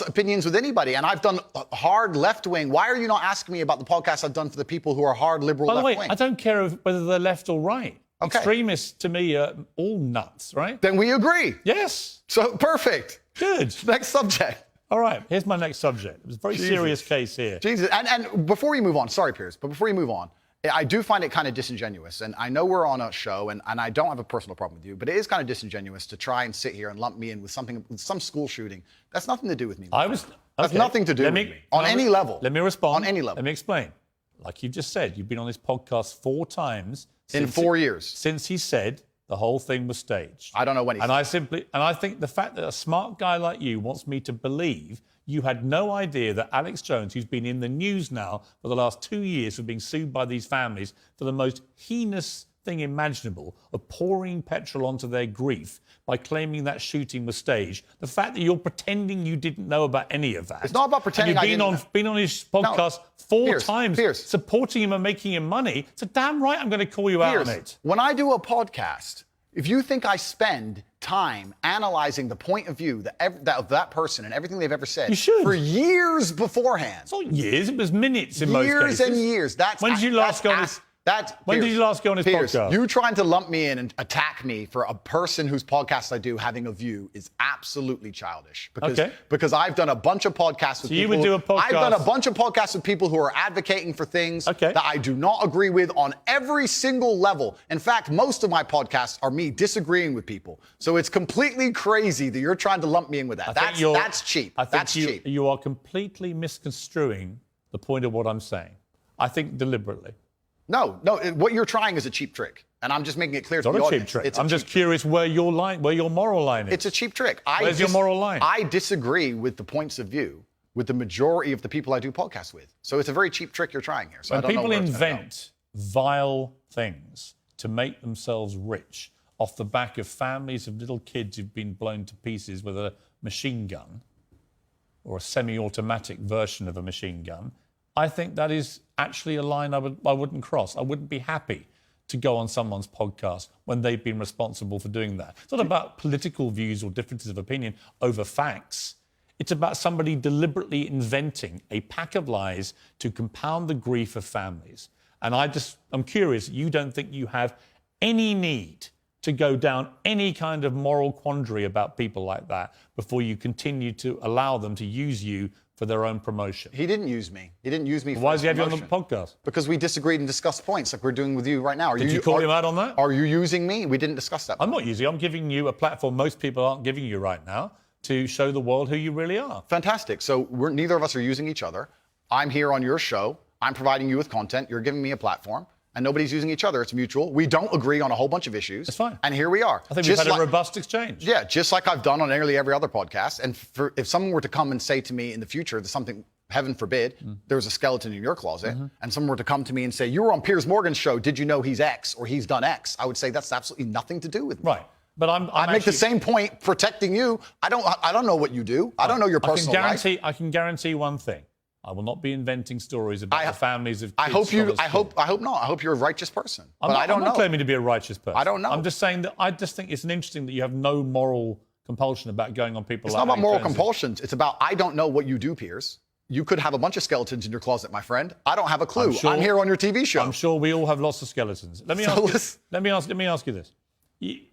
opinions with anybody, and I've done hard left wing. Why are you not asking me about the podcasts I've done for the people who are hard liberal By the left way, wing? I don't care whether they're left or right. Okay. Extremists to me are all nuts, right? Then we agree. Yes. So perfect. Good. Next subject. All right. Here's my next subject. It was a very serious case here. Jesus. And before we move on, sorry, Piers, but before you move on, I do find it kind of disingenuous. And I know we're on a show, and I don't have a personal problem with you, but it is kind of disingenuous to try and sit here and lump me in with some school shooting. That's nothing to do with me. my friend. That's okay. nothing to do with me. On any level. Let me respond. On any level. Let me explain. Like you've just said, you've been on this podcast 4 times. In 4 years. Since he said the whole thing was staged. I don't know when he said And I think the fact that a smart guy like you wants me to believe you had no idea that Alex Jones, who's been in the news now for the last 2 years for being sued by these families for the most heinous thing imaginable of pouring petrol onto their grief by claiming that shooting was staged. The fact that you're pretending you didn't know about any of that. It's not about pretending and I you've didn't know. been on his podcast 4 Piers, times, Piers. supporting him and making him money. So damn right I'm going to call you out on it. When I do a podcast, if you think I spend time analyzing the point of view of that person and everything they've ever said You should. for years beforehand, It's not years, it was minutes in most cases. years and years. When did you last go on his... When did you last go on his Piers, podcast? You trying to lump me in and attack me for a person whose podcast I do having a view is absolutely childish. Because I've done a bunch of podcasts with people. you would do a podcast... I've done a bunch of podcasts with people who are advocating for things that I do not agree with on every single level. In fact, most of my podcasts are me disagreeing with people. So it's completely crazy that you're trying to lump me in with that. That's cheap. I think That's cheap. You are completely misconstruing the point of what I'm saying. I think deliberately. No, what you're trying is a cheap trick. And I'm just making it clear to It's the not a audience. cheap trick. It's a I'm just cheap curious where your moral line is. It's a cheap trick. Where's your moral line? I disagree with the points of view with the majority of the people I do podcasts with. So it's a very cheap trick you're trying here. So when I don't know people where it's gonna invent vile things to make themselves rich off the back of families of little kids who've been blown to pieces with a machine gun, or a semi-automatic version of a machine gun, I think that is actually a line I wouldn't cross. I wouldn't be happy to go on someone's podcast when they've been responsible for doing that. It's not about political views or differences of opinion over facts. It's about somebody deliberately inventing a pack of lies to compound the grief of families. And I'm curious, you don't think you have any need to go down any kind of moral quandary about people like that before you continue to allow them to use you for their own promotion? He didn't use me. He didn't use me for Why his does he have you on the promotion. podcast? Because we disagreed and discussed points like we're doing with you right now. Did you call him out on that? Are you using me? We didn't discuss that. I'm not using you. I'm giving you a platform most people aren't giving you right now to show the world who you really are. Fantastic. So neither of us are using each other. I'm here on your show. I'm providing you with content. You're giving me a platform. And nobody's using each other. It's mutual. We don't agree on a whole bunch of issues. It's fine. And here we are. I think we've had a robust exchange. Yeah, just like I've done on nearly every other podcast. And if someone were to come and say to me in the future that something, heaven forbid, there was a skeleton in your closet, and someone were to come to me and say, you were on Piers Morgan's show, did you know he's X or he's done X? I would say that's absolutely nothing to do with me. Right. But I make the same point protecting you. I don't know what you do. I don't know your personal life. I can guarantee one thing. I will not be inventing stories about the families of kids. I hope not. I hope you're a righteous person. I'm not claiming to be a righteous person. I don't know. I'm just saying that I just think it's interesting that you have no moral compulsion about going on people. It's not about moral compulsions. It's about I don't know what you do, Piers. You could have a bunch of skeletons in your closet, my friend. I don't have a clue. I'm here on your TV show. I'm sure we all have lots of skeletons. Let me ask you this.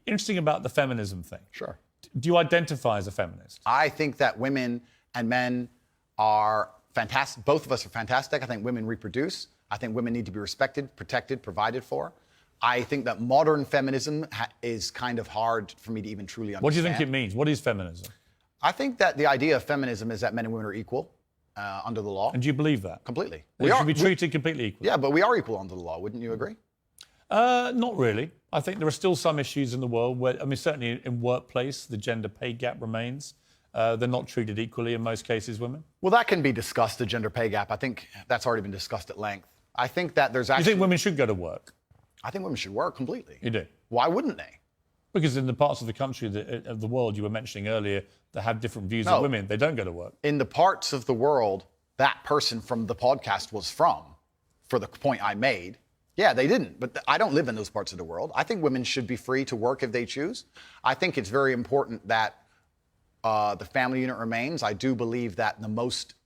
Interesting about the feminism thing. Sure. Do you identify as a feminist? I think that women and men are fantastic. Both of us are fantastic. I think women reproduce. I think women need to be respected, protected, provided for. I think that modern feminism is kind of hard for me to even truly understand. What do you think it means? What is feminism? I think that the idea of feminism is that men and women are equal under the law. And do you believe that? Completely. We should be treated completely equally. Yeah, but we are equal under the law. Wouldn't you agree? Not really. I think there are still some issues in the world where, certainly in workplace, the gender pay gap remains. They're not treated equally in most cases, women. Well, that can be discussed, the gender pay gap. I think that's already been discussed at length. I think that there's actually... You think women should go to work? I think women should work completely. You do? Why wouldn't they? Because in the parts of the country, of the world you were mentioning earlier, that have different views of women, they don't go to work. In the parts of the world that person from the podcast was from, for the point I made, yeah, they didn't. But I don't live in those parts of the world. I think women should be free to work if they choose. I think it's very important that the family unit remains. I do believe that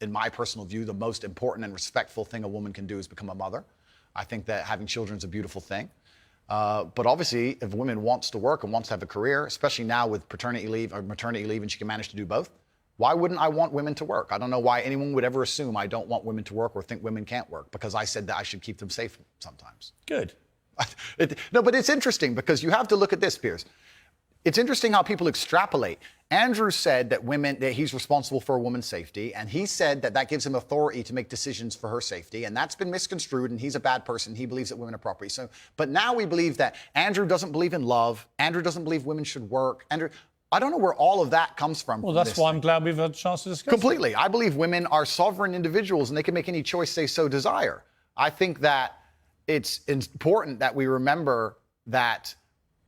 in my personal view, the most important and respectful thing a woman can do is become a mother. I think that having children is a beautiful thing. But obviously, if a woman wants to work and wants to have a career, especially now with paternity leave or maternity leave, and she can manage to do both, why wouldn't I want women to work? I don't know why anyone would ever assume I don't want women to work or think women can't work, because I said that I should keep them safe sometimes. Good. No, but it's interesting because you have to look at this, Piers. It's interesting how people extrapolate. Andrew said that he's responsible for a woman's safety, and he said that gives him authority to make decisions for her safety, and that's been misconstrued, and he's a bad person. He believes that women are property. But now we believe that Andrew doesn't believe in love. Andrew doesn't believe women should work. I don't know where all of that comes from. Well, that's why I'm glad we've had a chance to discuss completely. I believe women are sovereign individuals, and they can make any choice they so desire. I think that it's important that we remember that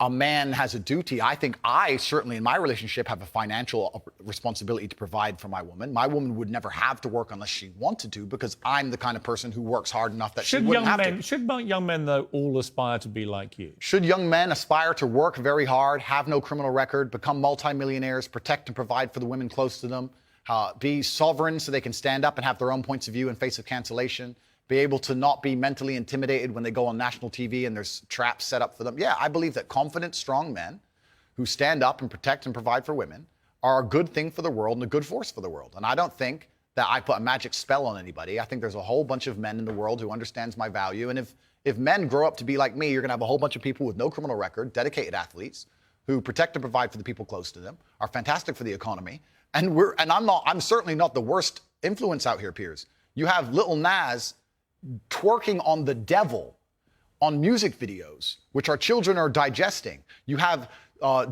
a man has a duty. I think I certainly in my relationship have a financial responsibility to provide for my woman. My woman would never have to work unless she wanted to, because I'm the kind of person who works hard enough that she wouldn't have to. Should young men, though, all aspire to be like you? Should young men aspire to work very hard, have no criminal record, become multimillionaires, protect and provide for the women close to them, be sovereign so they can stand up and have their own points of view in face of cancellation, be able to not be mentally intimidated when they go on national TV and there's traps set up for them? Yeah, I believe that confident, strong men who stand up and protect and provide for women are a good thing for the world and a good force for the world. And I don't think that I put a magic spell on anybody. I think there's a whole bunch of men in the world who understands my value. And if men grow up to be like me, you're going to have a whole bunch of people with no criminal record, dedicated athletes who protect and provide for the people close to them, are fantastic for the economy. And I'm certainly not the worst influence out here, Piers. You have Lil Nas twerking on the devil on music videos, which our children are digesting. You have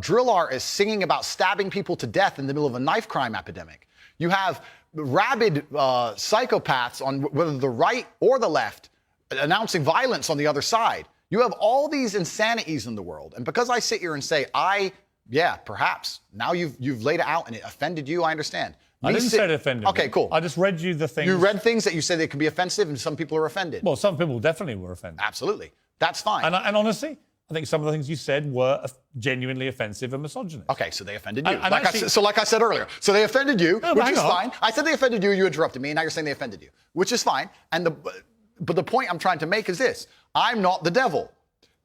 drill artists singing about stabbing people to death in the middle of a knife crime epidemic. You have rabid psychopaths on whether the right or the left announcing violence on the other side. You have all these insanities in the world. And because I sit here and say I Yeah, perhaps. Now you've laid it out and it offended you. I understand. I didn't say it offended Okay, me. cool. I just read you the things. You read things that you said they could be offensive, and some people are offended. Well, some people definitely were offended. Absolutely. That's fine. And honestly, I think some of the things you said were genuinely offensive and misogynist. Okay, so they offended you. And like actually, I said earlier, so they offended you, No, which hang is on. fine. I said they offended you. You interrupted me, and now you're saying they offended you, which is fine. But the point I'm trying to make is this: I'm not the devil.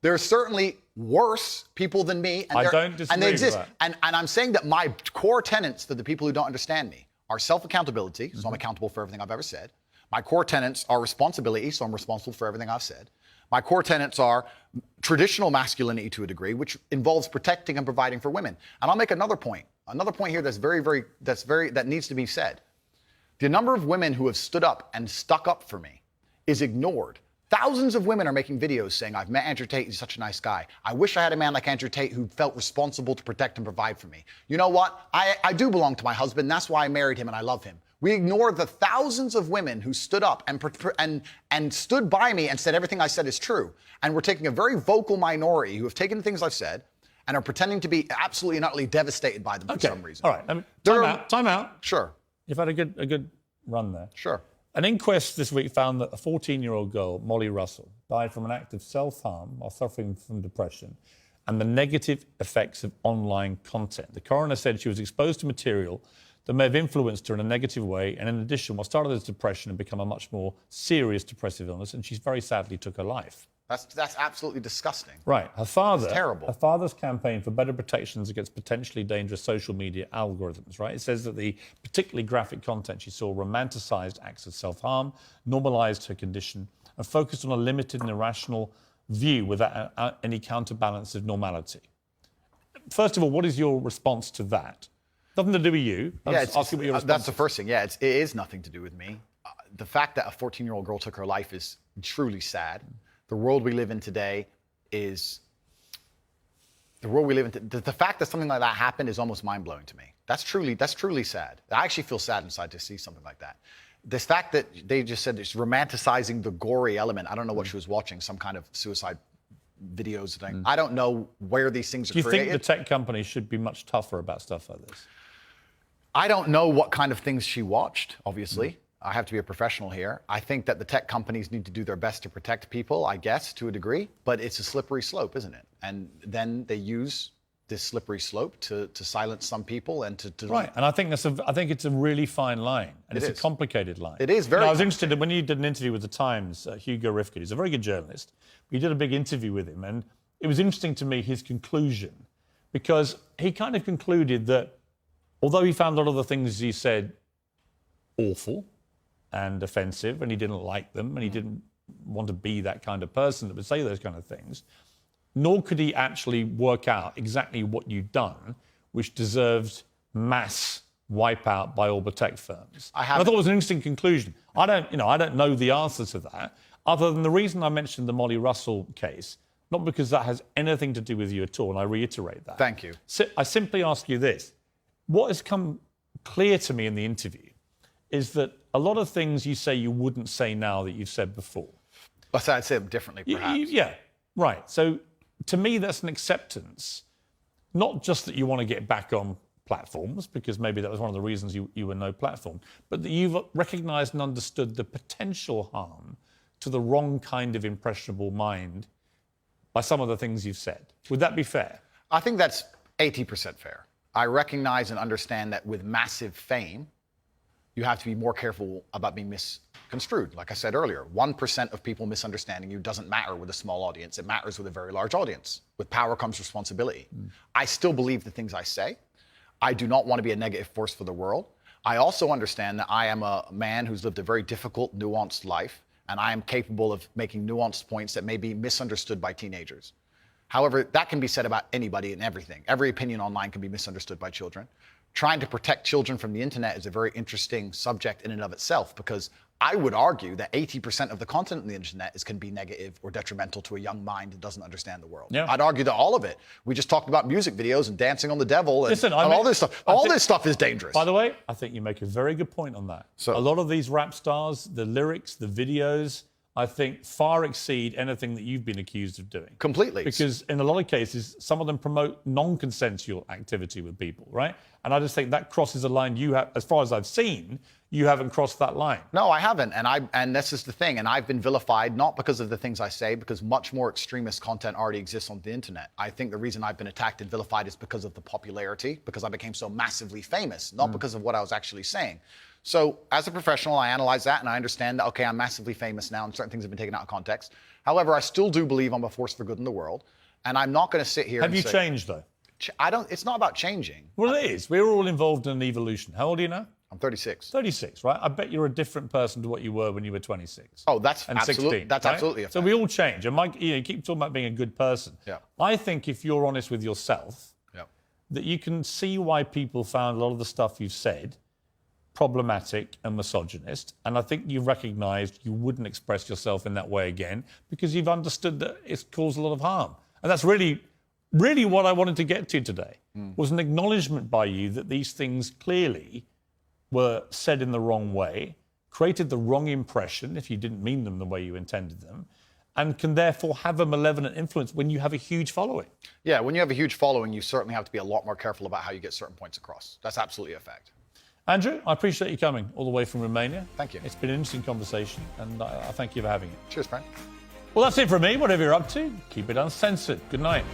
There are certainly worse people than me, and I don't disagree and they exist. with that. And I'm saying that my core tenets for the people who don't understand me are self-accountability, so I'm accountable for everything I've ever said. My core tenets are responsibility, so I'm responsible for everything I've said. My core tenets are traditional masculinity to a degree, which involves protecting and providing for women. And I'll make another point here that needs to be said. The number of women who have stood up and stuck up for me is ignored. Thousands of women are making videos saying, I've met Andrew Tate, he's such a nice guy. I wish I had a man like Andrew Tate who felt responsible to protect and provide for me. You know what? I do belong to my husband, that's why I married him and I love him. We ignore the thousands of women who stood up and stood by me and said everything I said is true. And we're taking a very vocal minority who have taken the things I've said and are pretending to be absolutely and utterly devastated by them for some reason. All right. Time out. Sure. You've had a good run there. Sure. An inquest this week found that a 14-year-old girl, Molly Russell, died from an act of self-harm while suffering from depression and the negative effects of online content. The coroner said she was exposed to material that may have influenced her in a negative way, and in addition, what started as depression had become a much more serious depressive illness, and she very sadly took her life. That's absolutely disgusting. Right. Her father. It's terrible. Her father's campaign for better protections against potentially dangerous social media algorithms, right? It says that the particularly graphic content she saw romanticized acts of self-harm, normalized her condition, and focused on a limited and irrational view without any counterbalance of normality. First of all, what is your response to that? Nothing to do with you. Asking what your response that's the first thing. Yeah, it is nothing to do with me. The fact that a 14-year-old girl took her life is truly sad. The world we live in today is the world we live in. The fact that something like that happened is almost mind-blowing to me. That's truly sad. I actually feel sad inside to see something like that. This fact that they just said it's romanticizing the gory element. I don't know what she was watching, some kind of suicide videos thing. I don't know where these things are created. Do you think the tech companies should be much tougher about stuff like this? I don't know what kind of things she watched, obviously. I have to be a professional here. I think that the tech companies need to do their best to protect people, I guess, to a degree, but it's a slippery slope, isn't it? And then they use this slippery slope to silence some people and to Right, and I think it's a really fine line, and it's a complicated line. It is very. I was interested in when you did an interview with the Times, Hugo Rifkin. He's a very good journalist. We did a big interview with him, and it was interesting to me his conclusion, because he kind of concluded that although he found a lot of the things he said awful and offensive, and he didn't like them, and he didn't want to be that kind of person that would say those kind of things, nor could he actually work out exactly what you'd done, which deserved mass wipeout by all the tech firms. I thought it was an interesting conclusion. I don't know the answer to that, other than the reason I mentioned the Molly Russell case, not because that has anything to do with you at all, and I reiterate that. Thank you. I simply ask you this. What has come clear to me in the interview is that a lot of things you say you wouldn't say now that you've said before. But I'd say them differently, perhaps. Yeah, right. So to me, that's an acceptance, not just that you want to get back on platforms, because maybe that was one of the reasons you were no platform, but that you've recognised and understood the potential harm to the wrong kind of impressionable mind by some of the things you've said. Would that be fair? I think that's 80% fair. I recognize and understand that with massive fame, you have to be more careful about being misconstrued. Like I said earlier, 1% of people misunderstanding you doesn't matter with a small audience. It matters with a very large audience. With power comes responsibility. I still believe the things I say. I do not want to be a negative force for the world. I also understand that I am a man who's lived a very difficult, nuanced life, and I am capable of making nuanced points that may be misunderstood by teenagers. However, that can be said about anybody and everything. Every opinion online can be misunderstood by children. Trying to protect children from the internet is a very interesting subject in and of itself, because I would argue that 80% of the content on the internet can be negative or detrimental to a young mind that doesn't understand the world. Yeah. I'd argue that all of it. We just talked about music videos and dancing on the devil and all this stuff. This stuff is dangerous. By the way, I think you make a very good point on that. So, a lot of these rap stars, the lyrics, the videos I think, far exceed anything that you've been accused of doing. Completely. Because in a lot of cases, some of them promote non-consensual activity with people, right? And I just think that crosses a line you have, as far as I've seen, you haven't crossed that line. No, I haven't. And this is the thing. And I've been vilified, not because of the things I say, because much more extremist content already exists on the internet. I think the reason I've been attacked and vilified is because of the popularity, because I became so massively famous, not because of what I was actually saying. So as a professional, I analyze that and I understand that, okay, I'm massively famous now and certain things have been taken out of context. However, I still do believe I'm a force for good in the world. And I'm not going to sit here Have and you say, changed, though? it's not about changing. Well, it is. We're all involved in an evolution. How old are you now? I'm 36. 36, right? I bet you're a different person to what you were when you were 26. Oh, that's and absolutely, 16, that's right? absolutely a fact. So we all change. And Mike, you keep talking about being a good person. Yeah. I think if you're honest with yourself, Yeah. that you can see why people found a lot of the stuff you've said problematic and misogynist. And I think you've recognised you wouldn't express yourself in that way again because you've understood that it's caused a lot of harm. And that's really what I wanted to get to today, was an acknowledgement by you that these things clearly were said in the wrong way, created the wrong impression if you didn't mean them the way you intended them, and can therefore have a malevolent influence when you have a huge following. Yeah, when you have a huge following, you certainly have to be a lot more careful about how you get certain points across. That's absolutely a fact. Andrew, I appreciate you coming all the way from Romania. Thank you. It's been an interesting conversation, and I thank you for having it. Cheers, Frank. Well, that's it from me. Whatever you're up to, keep it uncensored. Good night.